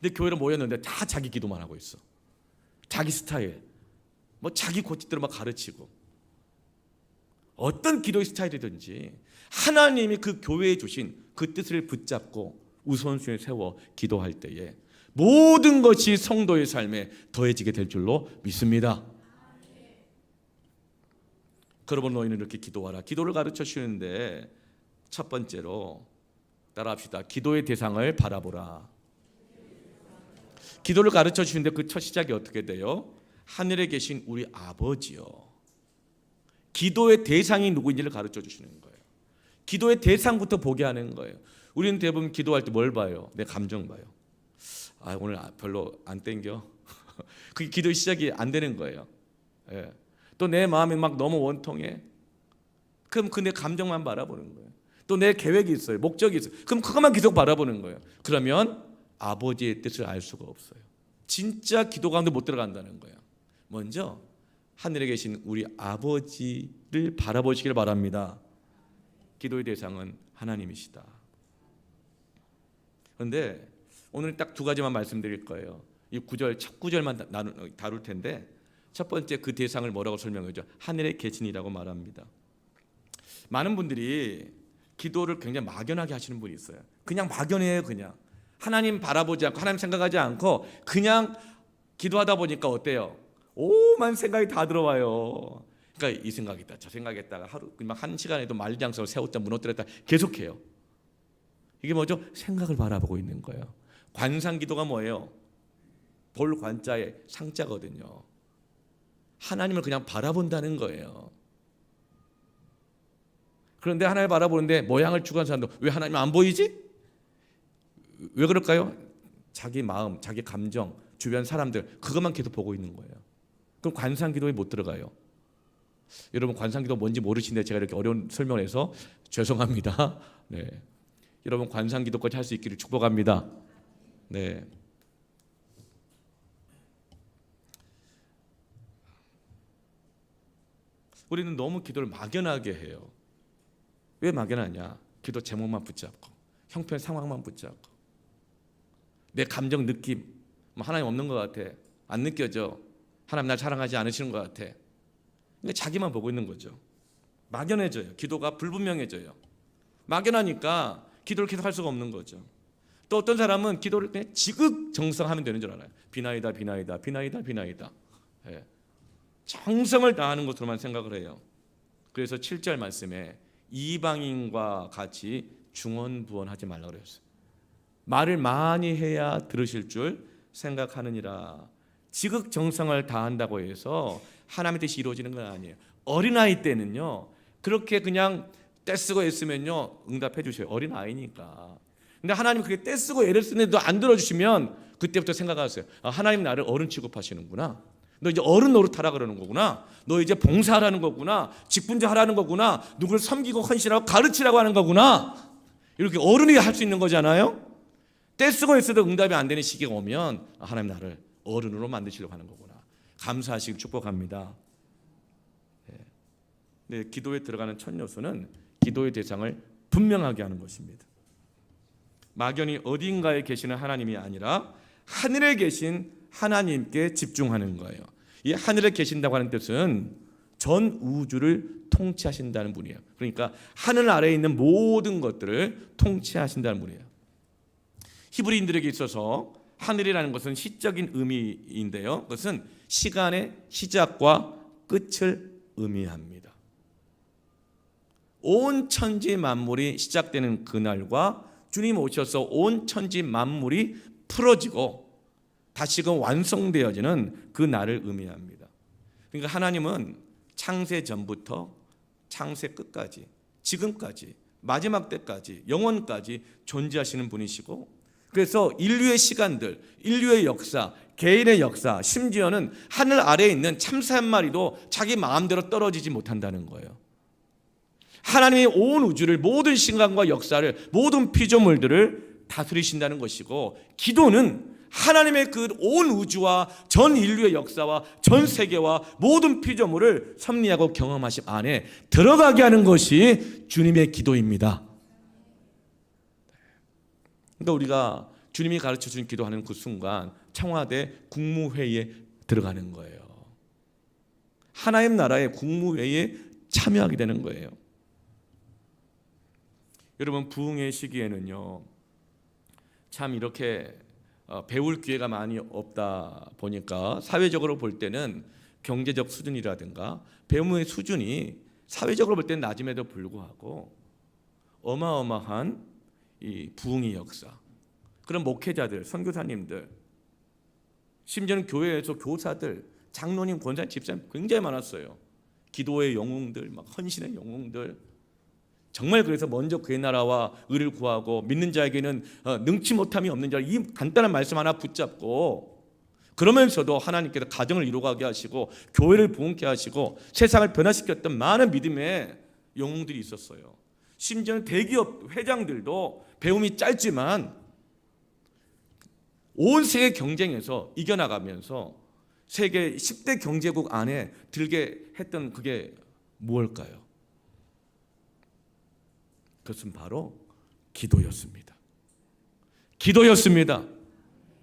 근데 교회로 모였는데 다 자기 기도만 하고 있어. 자기 스타일, 뭐 자기 고집대로 막 가르치고. 어떤 기도의 스타일이든지 하나님이 그 교회에 주신 그 뜻을 붙잡고 우선순위에 세워 기도할 때에 모든 것이 성도의 삶에 더해지게 될 줄로 믿습니다. 그러므로 너희는 이렇게 기도하라. 기도를 가르쳐 주시는데 첫 번째로 따라합시다. 기도의 대상을 바라보라. 기도를 가르쳐 주시는데 그 첫 시작이 어떻게 돼요? 하늘에 계신 우리 아버지요. 기도의 대상이 누구인지를 가르쳐 주시는 거예요. 기도의 대상부터 보게 하는 거예요. 우리는 대부분 기도할 때 뭘 봐요? 내 감정 봐요. 아, 오늘 별로 안 땡겨. 그게 기도의 시작이 안 되는 거예요. 예. 또 내 마음이 막 너무 원통해. 그럼 그 내 감정만 바라보는 거예요. 또 내 계획이 있어요. 목적이 있어요. 그럼 그것만 계속 바라보는 거예요. 그러면 아버지의 뜻을 알 수가 없어요. 진짜 기도 가운데 못 들어간다는 거예요. 먼저 하늘에 계신 우리 아버지를 바라보시길 바랍니다. 기도의 대상은 하나님이시다. 그런데 오늘 딱 두 가지만 말씀드릴 거예요. 이 구절, 첫 구절만 다룰 텐데 첫 번째 그 대상을 뭐라고 설명하죠? 하늘에 계신이라고 말합니다. 많은 분들이 기도를 굉장히 막연하게 하시는 분이 있어요. 그냥 막연해요. 그냥 하나님 바라보지 않고 하나님 생각하지 않고 그냥 기도하다 보니까 어때요? 오만 생각이 다 들어와요. 그러니까 이 생각이다, 저 생각했다가 하루 막 한 시간에도 말지 않고 세웠다 무너뜨렸다 계속해요. 이게 뭐죠? 생각을 바라보고 있는 거예요. 관상기도가 뭐예요? 볼 관자에 상자거든요. 하나님을 그냥 바라본다는 거예요. 그런데 하나님을 바라보는데 모양을 추구하는 사람도 왜 하나님 안 보이지? 왜 그럴까요? 자기 마음, 자기 감정, 주변 사람들 그것만 계속 보고 있는 거예요. 그럼 관상기도에 못 들어가요. 여러분 관상기도 뭔지 모르시는데 제가 이렇게 어려운 설명을 해서 죄송합니다. 네. 여러분 관상기도까지 할 수 있기를 축복합니다. 네. 우리는 너무 기도를 막연하게 해요. 왜 막연하냐? 기도 제목만 붙잡고 형편 상황만 붙잡고 내 감정 느낌 하나님 없는 것 같아. 안 느껴져. 하나님 날 사랑하지 않으시는 것 같아. 근데 자기만 보고 있는 거죠. 막연해져요. 기도가 불분명해져요. 막연하니까 기도를 계속 할 수가 없는 거죠. 또 어떤 사람은 기도를 그냥 지극정성하면 되는 줄 알아요. 비나이다 비나이다 비나이다 비나이다. 예. 정성을 다하는 것으로만 생각을 해요. 그래서 7절 말씀에 이방인과 같이 중언부언하지 말라고 그랬어요. 말을 많이 해야 들으실 줄 생각하느니라. 지극정성을 다한다고 해서 하나님의 뜻이 이루어지는 건 아니에요. 어린아이 때는요 그렇게 그냥 떼쓰고 애쓰면요 응답해 주셔요. 어린아이니까. 근데 하나님 그게 떼쓰고 애를 쓰는데도 안 들어주시면 그때부터 생각하세요. 아, 하나님 나를 어른 취급하시는구나. 너 이제 어른 노릇하라 그러는 거구나. 너 이제 봉사하라는 거구나. 직분자 하라는 거구나. 누구를 섬기고 헌신하고 가르치라고 하는 거구나. 이렇게 어른이 할 수 있는 거잖아요. 떼쓰고 있어도 응답이 안 되는 시기가 오면 하나님 나를 어른으로 만드시려고 하는 거구나. 감사하시길 축복합니다. 네, 기도에 들어가는 첫 요소는 기도의 대상을 분명하게 하는 것입니다. 막연히 어딘가에 계시는 하나님이 아니라 하늘에 계신 하나님께 집중하는 거예요. 이 하늘에 계신다고 하는 뜻은 전 우주를 통치하신다는 분이에요. 그러니까 하늘 아래에 있는 모든 것들을 통치하신다는 분이에요. 히브리인들에게 있어서 하늘이라는 것은 시적인 의미인데요. 그것은 시간의 시작과 끝을 의미합니다. 온 천지 만물이 시작되는 그날과 주님 오셔서 온 천지 만물이 풀어지고 다시금 완성되어지는 그 날을 의미합니다. 그러니까 하나님은 창세 전부터 창세 끝까지 지금까지 마지막 때까지 영원까지 존재하시는 분이시고, 그래서 인류의 시간들, 인류의 역사, 개인의 역사, 심지어는 하늘 아래에 있는 참새 한 마리도 자기 마음대로 떨어지지 못한다는 거예요. 하나님이 온 우주를, 모든 시간과 역사를, 모든 피조물들을 다스리신다는 것이고, 기도는 하나님의 그 온 우주와 전 인류의 역사와 전 세계와 모든 피조물을 섭리하고 경험하심 안에 들어가게 하는 것이 주님의 기도입니다. 그러니까 우리가 주님이 가르쳐준 기도하는 그 순간 청와대 국무회의에 들어가는 거예요. 하나님 나라의 국무회의에 참여하게 되는 거예요. 여러분, 부흥의 시기에는요 참 이렇게 배울 기회가 많이 없다 보니까 사회적으로 볼 때는 경제적 수준이라든가 배움의 수준이 사회적으로 볼 때는 낮음에도 불구하고 어마어마한 이 부흥의 역사, 그런 목회자들, 선교사님들, 심지어는 교회에서 교사들, 장로님, 권사님, 집사님 굉장히 많았어요. 기도의 영웅들, 막 헌신의 영웅들. 정말 그래서 먼저 그의 나라와 의를 구하고 믿는 자에게는 능치 못함이 없는 자, 이 간단한 말씀 하나 붙잡고 그러면서도 하나님께서 가정을 이루어가게 하시고 교회를 부흥케 하시고 세상을 변화시켰던 많은 믿음의 영웅들이 있었어요. 심지어는 대기업 회장들도 배움이 짧지만 온 세계 경쟁에서 이겨나가면서 세계 10대 경제국 안에 들게 했던 그게 무엇일까요? 그것은 바로 기도였습니다. 기도였습니다.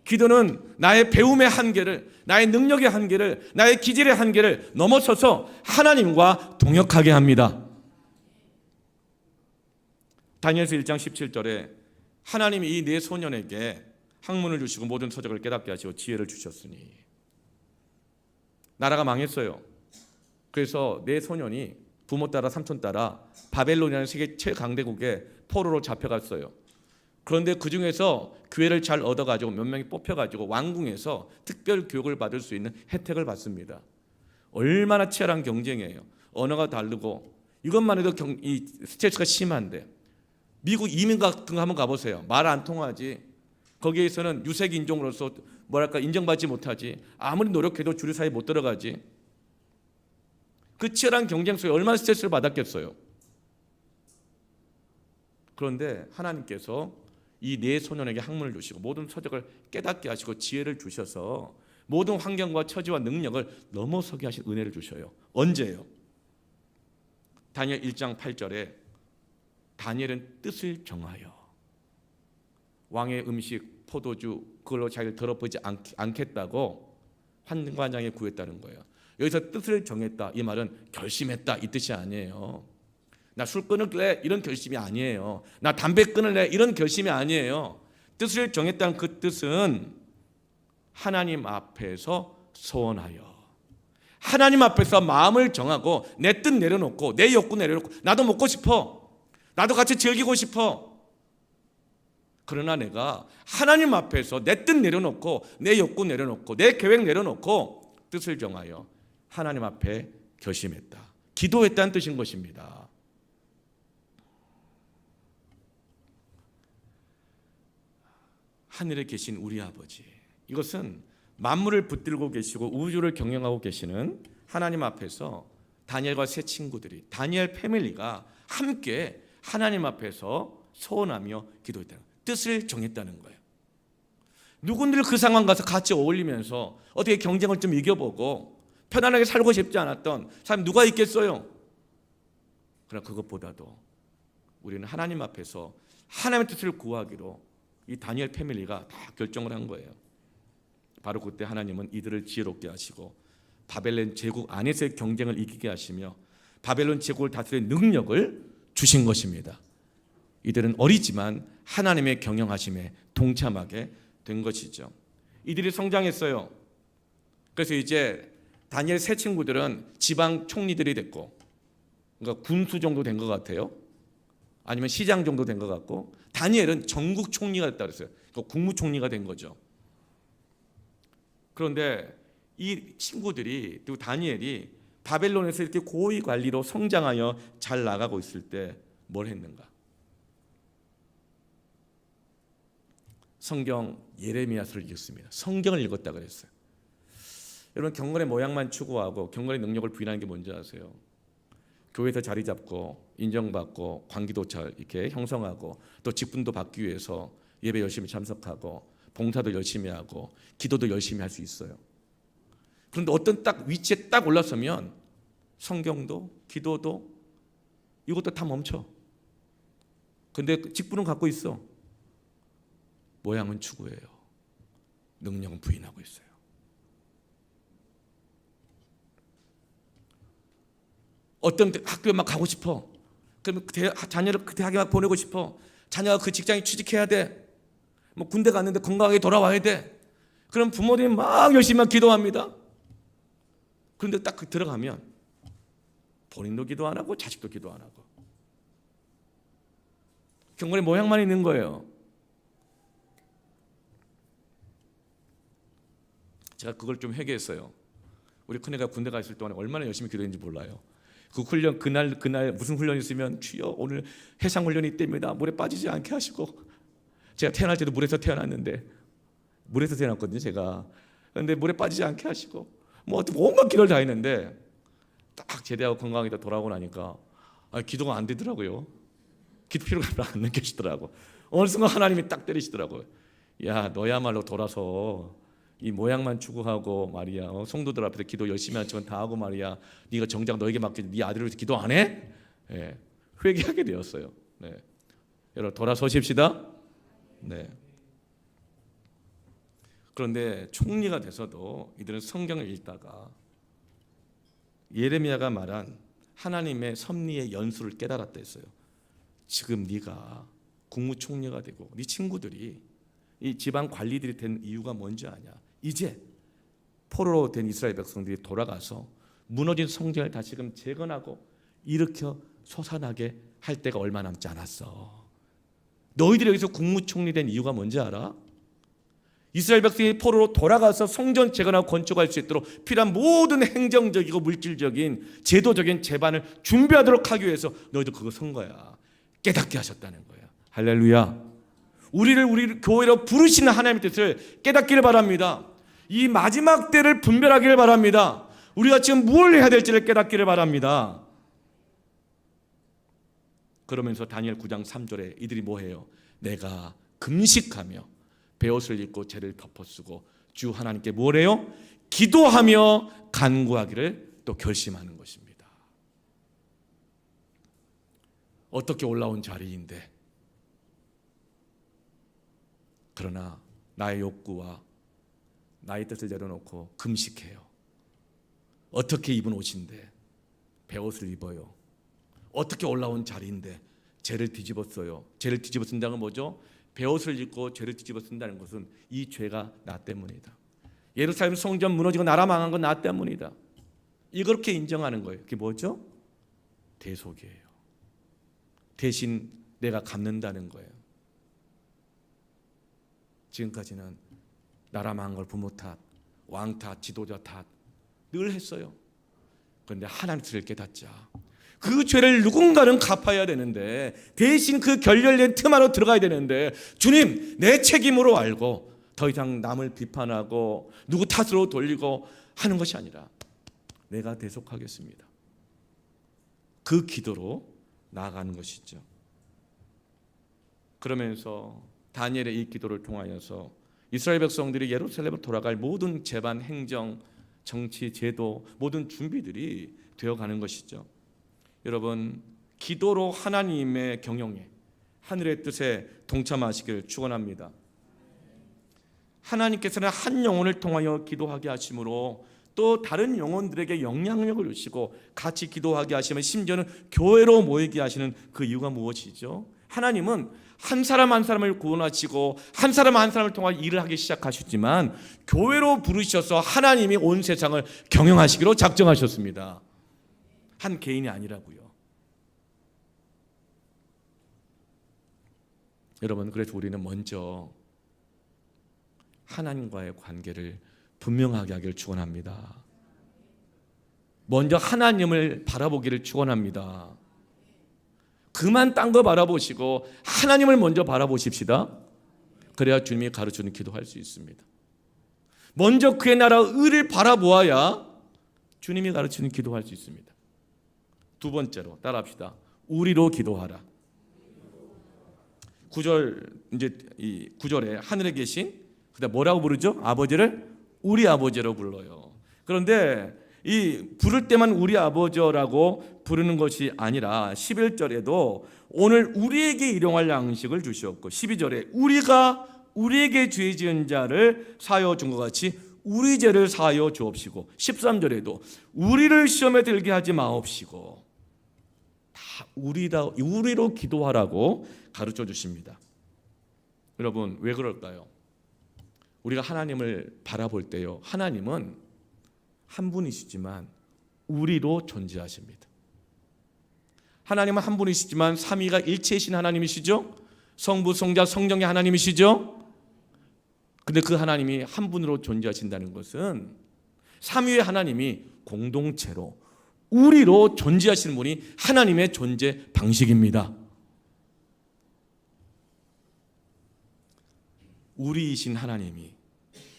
기도는 나의 배움의 한계를, 나의 능력의 한계를, 나의 기질의 한계를 넘어서서 하나님과 동역하게 합니다. 다니엘서 1장 17절에 하나님이 이 네 소년에게 학문을 주시고 모든 서적을 깨닫게 하시고 지혜를 주셨으니, 나라가 망했어요. 그래서 네 소년이 부모 따라 삼촌 따라 바벨론이라는 세계 최강대국에 포로로 잡혀갔어요. 그런데 그 중에서 기회를 잘 얻어가지고 몇 명이 뽑혀가지고 왕궁에서 특별 교육을 받을 수 있는 혜택을 받습니다. 얼마나 치열한 경쟁이에요. 언어가 다르고 이것만 해도 이 스트레스가 심한데 미국 이민 같은 거 한번 가보세요. 말 안 통하지. 거기에서는 유색 인종으로서 뭐랄까 인정받지 못하지. 아무리 노력해도 주류 사회에 못 들어가지. 그 치열한 경쟁 속에 얼마나 스트레스를 받았겠어요. 그런데 하나님께서 이 네 소년에게 학문을 주시고 모든 서적을 깨닫게 하시고 지혜를 주셔서 모든 환경과 처지와 능력을 넘어서게 하신 은혜를 주셔요. 언제요? 다니엘 1장 8절에 다니엘은 뜻을 정하여 왕의 음식, 포도주 그걸로 자기를 더럽히지 않겠다고 환관장에 구했다는 거예요. 여기서 뜻을 정했다 이 말은 결심했다 이 뜻이 아니에요. 나 술 끊을래 이런 결심이 아니에요. 나 담배 끊을래 이런 결심이 아니에요. 뜻을 정했다는 그 뜻은 하나님 앞에서 소원하여 하나님 앞에서 마음을 정하고 내 뜻 내려놓고 내 욕구 내려놓고 나도 먹고 싶어. 나도 같이 즐기고 싶어. 그러나 내가 하나님 앞에서 내 뜻 내려놓고 내 욕구 내려놓고 내 계획 내려놓고 뜻을 정하여 하나님 앞에 결심했다. 기도했다는 뜻인 것입니다. 하늘에 계신 우리 아버지, 이것은 만물을 붙들고 계시고 우주를 경영하고 계시는 하나님 앞에서 다니엘과 세 친구들이 다니엘 패밀리가 함께 하나님 앞에서 소원하며 기도했다는 거예요. 뜻을 정했다는 거예요. 누군들 그 상황 가서 같이 어울리면서 어떻게 경쟁을 좀 이겨보고 편안하게 살고 싶지 않았던 사람 누가 있겠어요? 그러나 그것보다도 우리는 하나님 앞에서 하나님의 뜻을 구하기로 이 다니엘 패밀리가 다 결정을 한 거예요. 바로 그때 하나님은 이들을 지혜롭게 하시고 바벨론 제국 안에서의 경쟁을 이기게 하시며 바벨론 제국을 다스릴 능력을 주신 것입니다. 이들은 어리지만 하나님의 경영하심에 동참하게 된 것이죠. 이들이 성장했어요. 그래서 이제 다니엘 세 친구들은 지방 총리들이 됐고, 그러니까 군수 정도 된 것 같아요. 아니면 시장 정도 된 것 같고, 다니엘은 전국 총리가 됐다 그랬어요. 그러니까 국무총리가 된 거죠. 그런데 이 친구들이 또 다니엘이 바벨론에서 이렇게 고위 관리로 성장하여 잘 나가고 있을 때 뭘 했는가? 성경 예레미야서를 읽었습니다. 성경을 읽었다 그랬어요. 여러분 경건의 모양만 추구하고 경건의 능력을 부인하는 게 뭔지 아세요? 교회에서 자리 잡고 인정받고 관계도 잘 이렇게 형성하고 또 직분도 받기 위해서 예배 열심히 참석하고 봉사도 열심히 하고 기도도 열심히 할 수 있어요. 그런데 어떤 딱 위치에 딱 올라서면 성경도 기도도 이것도 다 멈춰. 근데 직분은 갖고 있어. 모양은 추구해요. 능력은 부인하고 있어요. 어떤 학교에 막 가고 싶어. 그러면 자녀를 그 대학에 막 보내고 싶어. 자녀가 그 직장에 취직해야 돼. 뭐 군대 갔는데 건강하게 돌아와야 돼. 그럼 부모님이 막 열심히 기도합니다. 그런데 딱 들어가면 본인도 기도 안 하고 자식도 기도 안 하고 경건의 모양만 있는 거예요. 제가 그걸 좀 회개했어요. 우리 큰애가 군대 가 있을 동안에 얼마나 열심히 기도했는지 몰라요. 그 훈련 그날 무슨 훈련이 있으면 주여 오늘 해상 훈련이 있답니다. 물에 빠지지 않게 하시고, 제가 태어날 때도 물에서 태어났는데 물에서 태어났거든요 제가. 그런데 물에 빠지지 않게 하시고 뭐 온갖 기도를 다 했는데 딱 제대하고 건강하게 돌아오고 나니까 기도가 안 되더라고요. 기도 필요가 안 느껴지더라고. 어느 순간 하나님이 딱 때리시더라고요. 야 너야말로 돌아서 이 모양만 추구하고 말이야 성도들 앞에서 기도 열심히 한 척은 다 하고 말이야 네가 정작 너에게 맡긴 네 아들을 위해서 기도 안 해? 네. 회개하게 되었어요. 네. 여러분 돌아서십시다. 네. 그런데 총리가 돼서도 이들은 성경을 읽다가 예레미야가 말한 하나님의 섭리의 연수를 깨달았다 했어요. 지금 네가 국무총리가 되고 네 친구들이 이 지방 관리들이 된 이유가 뭔지 아냐? 이제 포로로 된 이스라엘 백성들이 돌아가서 무너진 성전을 다시금 재건하고 일으켜 솟아나게 할 때가 얼마 남지 않았어. 너희들이 여기서 국무총리 된 이유가 뭔지 알아? 이스라엘 백성이 포로로 돌아가서 성전 재건하고 건축할 수 있도록 필요한 모든 행정적이고 물질적인 제도적인 제반을 준비하도록 하기 위해서 너희도 그거 선 거야. 깨닫게 하셨다는 거야. 할렐루야. 우리 교회로 부르시는 하나님의 뜻을 깨닫기를 바랍니다. 이 마지막 때를 분별하기를 바랍니다. 우리가 지금 뭘 해야 될지를 깨닫기를 바랍니다. 그러면서 다니엘 9장 3절에 이들이 뭐해요? 내가 금식하며 베옷을 입고 죄를 덮어쓰고 주 하나님께 뭐래요? 기도하며 간구하기를 또 결심하는 것입니다. 어떻게 올라온 자리인데, 그러나 나의 욕구와 나의 뜻을 내려놓고 금식해요. 어떻게 입은 옷인데 베옷을 입어요. 어떻게 올라온 자리인데 죄를 뒤집어 써요. 죄를 뒤집어 쓴다는 건 뭐죠? 베옷을 입고 죄를 뒤집어 쓴다는 것은 이 죄가 나 때문이다. 예루살렘 성전 무너지고 나라 망한 건 나 때문이다. 이렇게 인정하는 거예요. 그게 뭐죠? 대속이에요. 대신 내가 갚는다는 거예요. 지금까지는 나라 망한 걸 부모 탓, 왕 탓, 지도자 탓 늘 했어요. 그런데 하나님 뜻을 깨닫자. 그 죄를 누군가는 갚아야 되는데, 대신 그 결렬된 틈 안으로 들어가야 되는데, 주님 내 책임으로 알고 더 이상 남을 비판하고 누구 탓으로 돌리고 하는 것이 아니라 내가 대속하겠습니다. 그 기도로 나아가는 것이죠. 그러면서 다니엘의 이 기도를 통하여서 이스라엘 백성들이 예루살렘으로 돌아갈 모든 제반, 행정, 정치, 제도, 모든 준비들이 되어가는 것이죠. 여러분, 기도로 하나님의 경영에, 하늘의 뜻에 동참하시길 축원합니다. 하나님께서는 한 영혼을 통하여 기도하게 하심으로 또 다른 영혼들에게 영향력을 주시고 같이 기도하게 하시면 심지어는 교회로 모이게 하시는 그 이유가 무엇이죠? 하나님은 한 사람 한 사람을 구원하시고 한 사람 한 사람을 통해 일을 하기 시작하셨지만 교회로 부르셔서 하나님이 온 세상을 경영하시기로 작정하셨습니다. 한 개인이 아니라고요. 여러분, 그래서 우리는 먼저 하나님과의 관계를 분명하게 하기를 축원합니다. 먼저 하나님을 바라보기를 축원합니다. 그만 딴 거 바라보시고 하나님을 먼저 바라보십시다. 그래야 주님이 가르쳐주는 기도할 수 있습니다. 먼저 그의 나라 의를 바라보아야 주님이 가르치는 기도할 수 있습니다. 두 번째로 따라합시다. 우리로 기도하라. 9절 이제 이 9절에 하늘에 계신 그다음 뭐라고 부르죠? 아버지를 우리 아버지로 불러요. 그런데 이 부를 때만 우리 아버지라고 부르는 것이 아니라 11절에도 오늘 우리에게 일용할 양식을 주시옵고 12절에 우리가 우리에게 죄 지은 자를 사하여 준 것 같이 우리 죄를 사하여 주옵시고 13절에도 우리를 시험에 들게 하지 마옵시고 다 우리로 기도하라고 가르쳐 주십니다. 여러분, 왜 그럴까요? 우리가 하나님을 바라볼 때요, 하나님은 한 분이시지만 우리로 존재하십니다. 하나님은 한 분이시지만 삼위가 일체이신 하나님이시죠. 성부, 성자, 성령의 하나님이시죠. 근데 그 하나님이 한 분으로 존재하신다는 것은 삼위의 하나님이 공동체로 우리로 존재하시는 분이 하나님의 존재 방식입니다. 우리이신 하나님이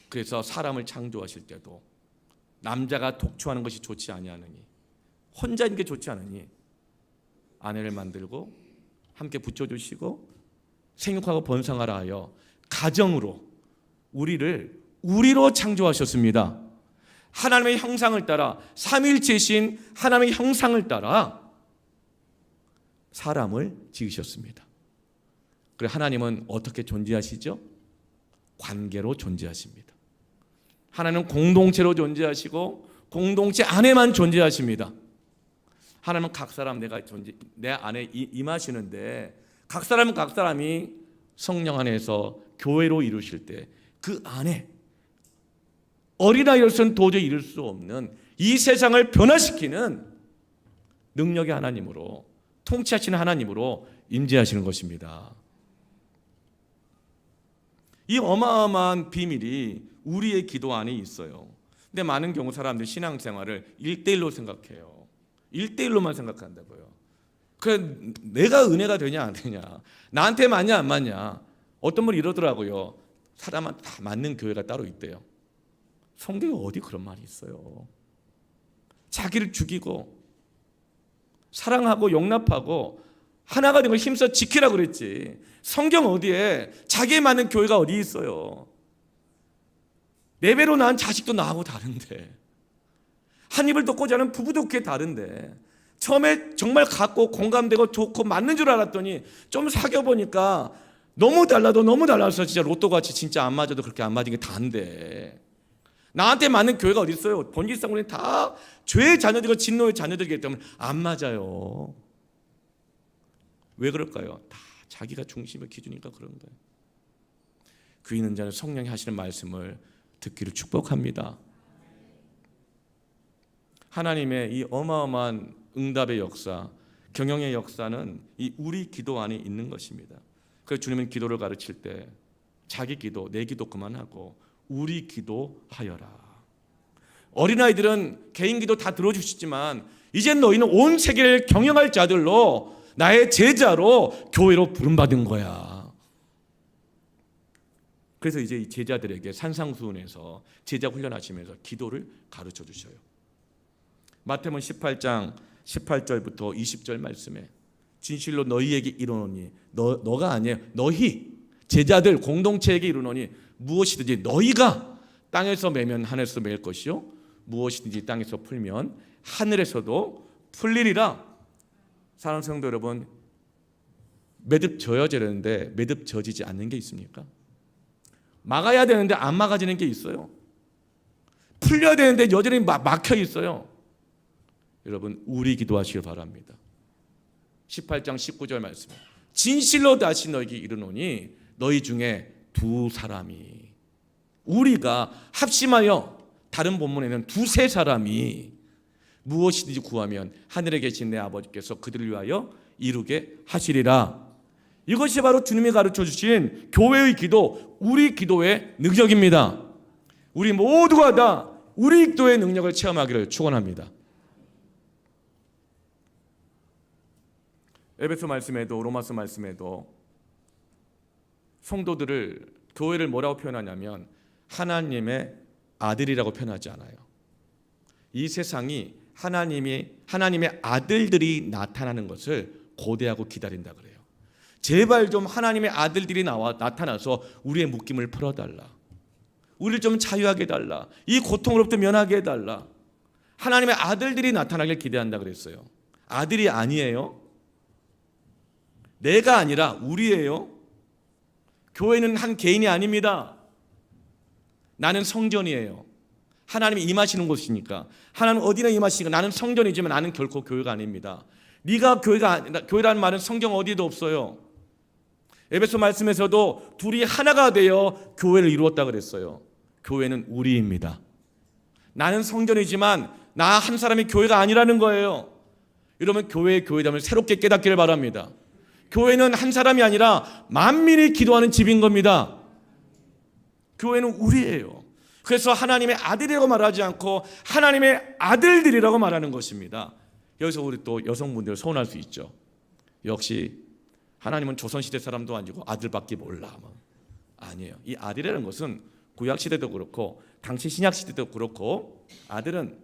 그래서 사람을 창조하실 때도 남자가 독초하는 것이 좋지 아니하느니 혼자 있는 게 좋지 않으니 아내를 만들고 함께 붙여주시고 생육하고 번성하라 하여 가정으로 우리를 우리로 창조하셨습니다. 하나님의 형상을 따라 삼위일체이신 하나님의 형상을 따라 사람을 지으셨습니다. 그래 하나님은 어떻게 존재하시죠? 관계로 존재하십니다. 하나님은 공동체로 존재하시고 공동체 안에만 존재하십니다. 하나님은 각 사람 내 안에 임하시는데 각 사람이 성령 안에서 교회로 이루실 때 그 안에 어린아이로서는 도저히 이룰 수 없는 이 세상을 변화시키는 능력의 하나님으로 통치하시는 하나님으로 임재하시는 것입니다. 이 어마어마한 비밀이 우리의 기도 안에 있어요. 근데 많은 경우 사람들이 신앙생활을 1대1로 생각해요. 1대1로만 생각한다고요. 그래, 내가 은혜가 되냐 안 되냐, 나한테 맞냐 안 맞냐. 어떤 분이 이러더라고요. 사람한테 다 맞는 교회가 따로 있대요. 성경에 어디 그런 말이 있어요. 자기를 죽이고 사랑하고 용납하고 하나가 된 걸 힘써 지키라고 그랬지. 성경 어디에 자기에 맞는 교회가 어디 있어요. 내 배로 낳은 자식도 나하고 다른데, 한 입을 덮고 자는 부부도 그게 다른데, 처음에 정말 같고 공감되고 좋고 맞는 줄 알았더니 좀 사귀어보니까 너무 달라서 진짜 로또같이 진짜 안 맞아도 그렇게 안 맞은 게 다인데, 나한테 맞는 교회가 어디 있어요. 본질상 우리는 다 죄의 자녀들이고 진노의 자녀들이기 때문에 안 맞아요. 왜 그럴까요? 다 자기가 중심의 기준이니까 그런 거예요. 귀 있는 자는 성령이 하시는 말씀을 듣기를 축복합니다. 하나님의 이 어마어마한 응답의 역사, 경영의 역사는 이 우리 기도 안에 있는 것입니다. 그래서 주님은 기도를 가르칠 때 자기 기도, 내 기도 그만하고 우리 기도하여라. 어린아이들은 개인 기도 다 들어주시지만 이제 너희는 온 세계를 경영할 자들로, 나의 제자로 교회로 부름받은 거야. 그래서 이제 이 제자들에게 산상수훈에서 제자 훈련하시면서 기도를 가르쳐 주셔요. 마태복음 18장 18절부터 20절 말씀에 진실로 너희에게 이르노니, 너가 아니에요, 너희 제자들 공동체에게 이르노니 무엇이든지 너희가 땅에서 매면 하늘에서 매일 것이요 무엇이든지 땅에서 풀면 하늘에서도 풀리리라. 사랑하는 성도 여러분, 매듭 져야 되는데 매듭 져지지 않는 게 있습니까? 막아야 되는데 안 막아지는 게 있어요. 풀려야 되는데 여전히 막혀 있어요. 여러분, 우리 기도하시길 바랍니다. 18장 19절 말씀, 진실로 다시 너희에게 이르노니 너희 중에 두 사람이, 우리가 합심하여, 다른 본문에는 두세 사람이 무엇이든지 구하면 하늘에 계신 내 아버지께서 그들을 위하여 이루게 하시리라. 이것이 바로 주님이 가르쳐 주신 교회의 기도, 우리 기도의 능력입니다. 우리 모두가 다 우리 기도의 능력을 체험하기를 축원합니다. 에베소 말씀에도 로마서 말씀에도 성도들을, 교회를 뭐라고 표현하냐면 하나님의 아들이라고 표현하지 않아요. 이 세상이 하나님의 아들들이 나타나는 것을 고대하고 기다린다 그래요. 제발 좀 하나님의 아들들이 나타나서 우리의 묶임을 풀어달라. 우리를 좀 자유하게 해달라. 이 고통으로부터 면하게 해달라. 하나님의 아들들이 나타나길 기대한다 그랬어요. 아들이 아니에요. 내가 아니라 우리예요. 교회는 한 개인이 아닙니다. 나는 성전이에요. 하나님이 임하시는 곳이니까. 하나님 어디나 임하시니까 나는 성전이지만 나는 결코 교회가 아닙니다. 네가 교회라는 말은 성경 어디에도 없어요. 에베소 말씀에서도 둘이 하나가 되어 교회를 이루었다 그랬어요. 교회는 우리입니다. 나는 성전이지만 나 한 사람이 교회가 아니라는 거예요. 이러면 교회의 교회됨을 새롭게 깨닫기를 바랍니다. 교회는 한 사람이 아니라 만민이 기도하는 집인 겁니다. 교회는 우리예요. 그래서 하나님의 아들이라고 말하지 않고 하나님의 아들들이라고 말하는 것입니다. 여기서 우리 또 여성분들 서운할 수 있죠. 역시 하나님은 조선시대 사람도 아니고 아들밖에 몰라. 아니에요. 이 아들이라는 것은 구약시대도 그렇고 당시 신약시대도 그렇고, 아들은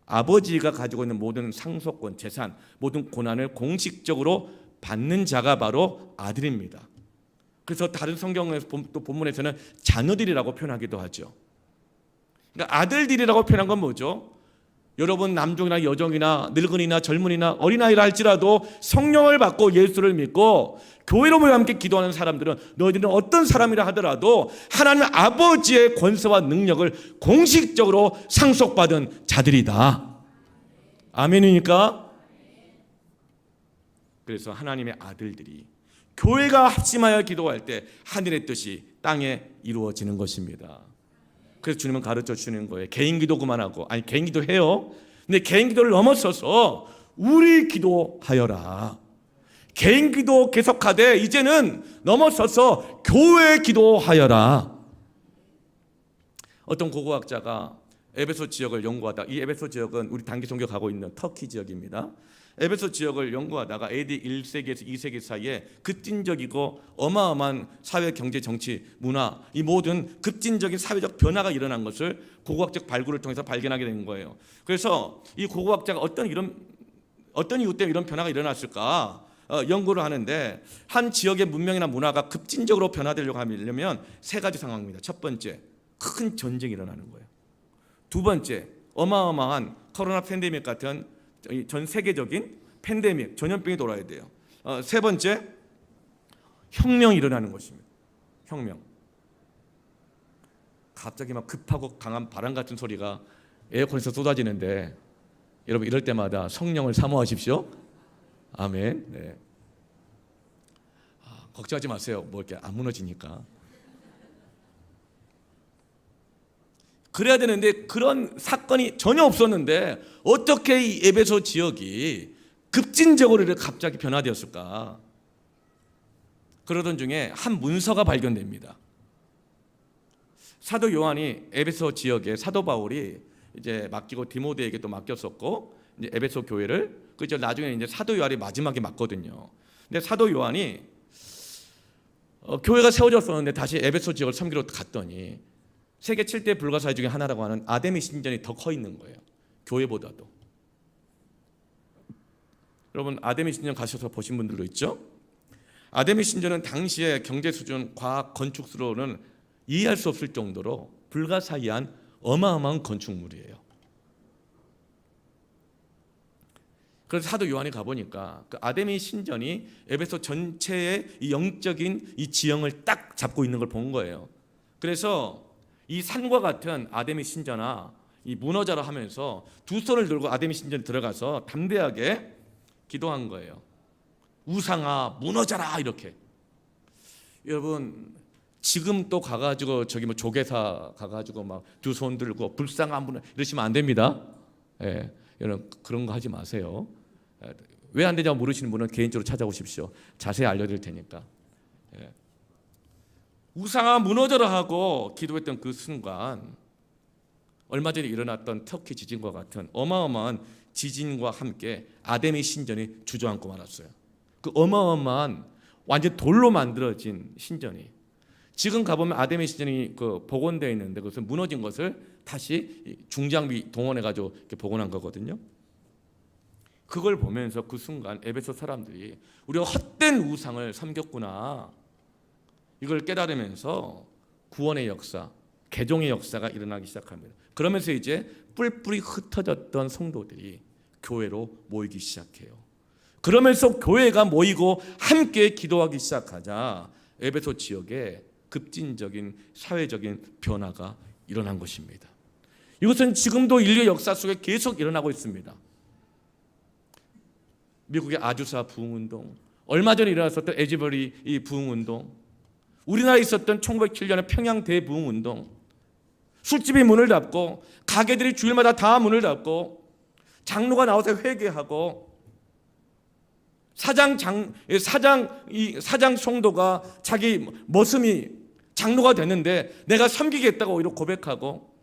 아버지가 가지고 있는 모든 상속권, 재산, 모든 고난을 공식적으로 받는 자가 바로 아들입니다. 그래서 다른 성경에서 또 본문에서는 자녀들이라고 표현하기도 하죠. 그러니까 아들들이라고 표현한 건 뭐죠? 여러분 남종이나 여종이나 늙은이나 젊은이나 어린아이라 할지라도 성령을 받고 예수를 믿고 교회로 모여 함께 기도하는 사람들은, 너희들은 어떤 사람이라 하더라도 하나님 아버지의 권세와 능력을 공식적으로 상속받은 자들이다. 아멘이니까. 그래서 하나님의 아들들이 교회가 합심하여 기도할 때 하늘의 뜻이 땅에 이루어지는 것입니다. 그래서 주님은 가르쳐 주시는 거예요. 개인 기도 그만하고, 아니 개인 기도 해요. 근데 개인 기도를 넘어서서 우리 기도하여라. 개인 기도 계속하되 이제는 넘어서서 교회 기도하여라. 어떤 고고학자가 에베소 지역을 연구하다, 이 에베소 지역은 우리 단기 선교 가고 있는 터키 지역입니다. 에베소 지역을 연구하다가 AD 1세기에서 2세기 사이에 급진적이고 어마어마한 사회, 경제, 정치, 문화, 이 모든 급진적인 사회적 변화가 일어난 것을 고고학적 발굴을 통해서 발견하게 된 거예요. 그래서 이 고고학자가 어떤 이유 때문에 이런 변화가 일어났을까 연구를 하는데, 한 지역의 문명이나 문화가 급진적으로 변화되려고 하려면 세 가지 상황입니다. 첫 번째, 큰 전쟁이 일어나는 거예요. 두 번째, 어마어마한 코로나 팬데믹 같은 전 세계적인 팬데믹, 전염병이 돌아야 돼요. 세 번째, 혁명이 일어나는 것입니다. 혁명. 갑자기 막 급하고 강한 바람 같은 소리가 에어컨에서 쏟아지는데, 여러분 이럴 때마다 성령을 사모하십시오. 아멘. 네. 걱정하지 마세요. 뭐 이렇게 안 무너지니까. 그래야 되는데 그런 사건이 전혀 없었는데 어떻게 이 에베소 지역이 급진적으로 이렇게 갑자기 변화되었을까? 그러던 중에 한 문서가 발견됩니다. 사도 요한이 에베소 지역에 사도 바울이 이제 맡기고 디모데에게 또 맡겼었고, 이제 에베소 교회를 그죠, 나중에 이제 사도 요한이 마지막에 맡거든요. 근데 사도 요한이 교회가 세워졌었는데 다시 에베소 지역을 섬기러 갔더니 세계 7대 불가사의 중에 하나라고 하는 아데미 신전이 더 커 있는 거예요. 교회보다도. 여러분 아데미 신전 가셔서 보신 분들도 있죠? 아데미 신전은 당시의 경제 수준, 과학, 건축 수로는 이해할 수 없을 정도로 불가사의한 어마어마한 건축물이에요. 그래서 사도 요한이 가보니까 그 아데미 신전이 에베소 전체의 이 영적인 이 지형을 딱 잡고 있는 걸 본 거예요. 그래서 이 산과 같은 아데미 신전아 이 무너져라 하면서 두 손을 들고 아데미 신전에 들어가서 담대하게 기도한 거예요. 우상아 무너져라 이렇게. 여러분 지금 또 가가지고 저기 뭐 조계사 가가지고 막 두 손 들고 불쌍한 분 이러시면 안 됩니다. 예, 여러분 그런 거 하지 마세요. 왜 안 되냐고 모르시는 분은 개인적으로 찾아오십시오. 자세히 알려드릴 테니까. 예. 우상아 무너져라 하고 기도했던 그 순간, 얼마 전에 일어났던 터키 지진과 같은 어마어마한 지진과 함께 아데미 신전이 주저앉고 말았어요. 그 어마어마한 완전 돌로 만들어진 신전이, 지금 가보면 아데미 신전이 그 복원되어 있는데 그것은 무너진 것을 다시 중장비 동원해가지고 이렇게 복원한 거거든요. 그걸 보면서 그 순간 에베소 사람들이 우리가 헛된 우상을 섬겼구나, 이걸 깨달으면서 구원의 역사, 개종의 역사가 일어나기 시작합니다. 그러면서 이제 뿔뿔이 흩어졌던 성도들이 교회로 모이기 시작해요. 그러면서 교회가 모이고 함께 기도하기 시작하자 에베소 지역에 급진적인 사회적인 변화가 일어난 것입니다. 이것은 지금도 인류 역사 속에 계속 일어나고 있습니다. 미국의 아주사 부흥운동, 얼마 전에 일어났었던 에즈버리 이 부흥운동, 우리나라에 있었던 1907년의 평양 대부흥운동, 술집이 문을 닫고 가게들이 주일마다 다 문을 닫고 장로가 나와서 회개하고 사장 성도가 자기 머슴이 장로가 됐는데 내가 섬기겠다고 오히려 고백하고,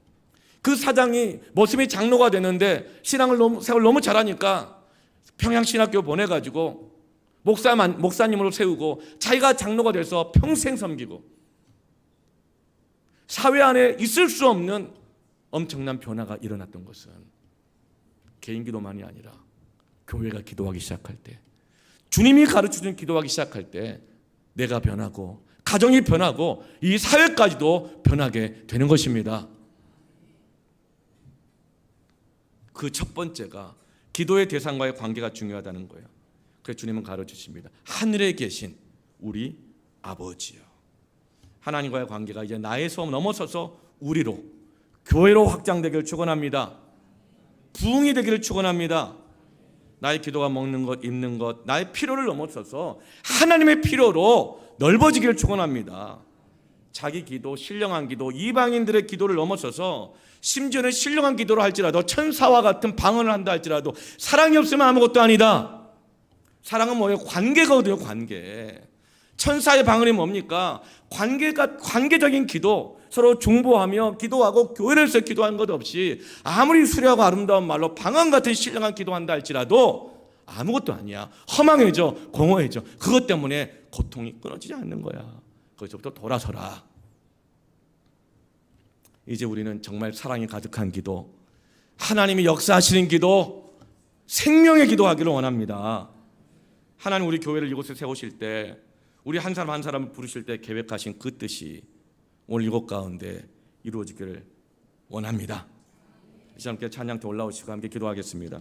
그 사장이 머슴이 장로가 됐는데 신앙을 너무 잘하니까 평양신학교 보내가지고 목사님으로 세우고 자기가 장로가 돼서 평생 섬기고, 사회 안에 있을 수 없는 엄청난 변화가 일어났던 것은 개인 기도만이 아니라 교회가 기도하기 시작할 때, 주님이 가르쳐준 기도하기 시작할 때 내가 변하고 가정이 변하고 이 사회까지도 변하게 되는 것입니다. 그 첫 번째가 기도의 대상과의 관계가 중요하다는 거예요. 그래서 주님은 가르치십니다. 하늘에 계신 우리 아버지요. 하나님과의 관계가 이제 나에서 넘어서서 우리로, 교회로 확장되기를 축원합니다. 부흥이 되기를 축원합니다. 나의 기도가 먹는 것, 입는 것, 나의 필요를 넘어서서 하나님의 필요로 넓어지기를 축원합니다. 자기 기도, 신령한 기도, 이방인들의 기도를 넘어서서 심지어는 신령한 기도를 할지라도 천사와 같은 방언을 한다 할지라도 사랑이 없으면 아무것도 아니다. 사랑은 뭐예요? 관계거든요. 관계. 천사의 방언이 뭡니까? 관계적인 기도, 서로 중보하며 기도하고 교회를 위해서 기도하는 것 없이 아무리 수려하고 아름다운 말로 방언 같은 신령한 기도한다 할지라도 아무것도 아니야. 허망해져, 공허해져. 그것 때문에 고통이 끊어지지 않는 거야. 거기서부터 돌아서라. 이제 우리는 정말 사랑이 가득한 기도, 하나님이 역사하시는 기도, 생명의 기도하기를 원합니다. 하나님 우리 교회를 이곳에 세우실 때, 우리 한 사람 한 사람을 부르실 때 계획하신 그 뜻이 오늘 이곳 가운데 이루어지기를 원합니다. 이 시간 함께 찬양대 올라오시고 함께 기도하겠습니다.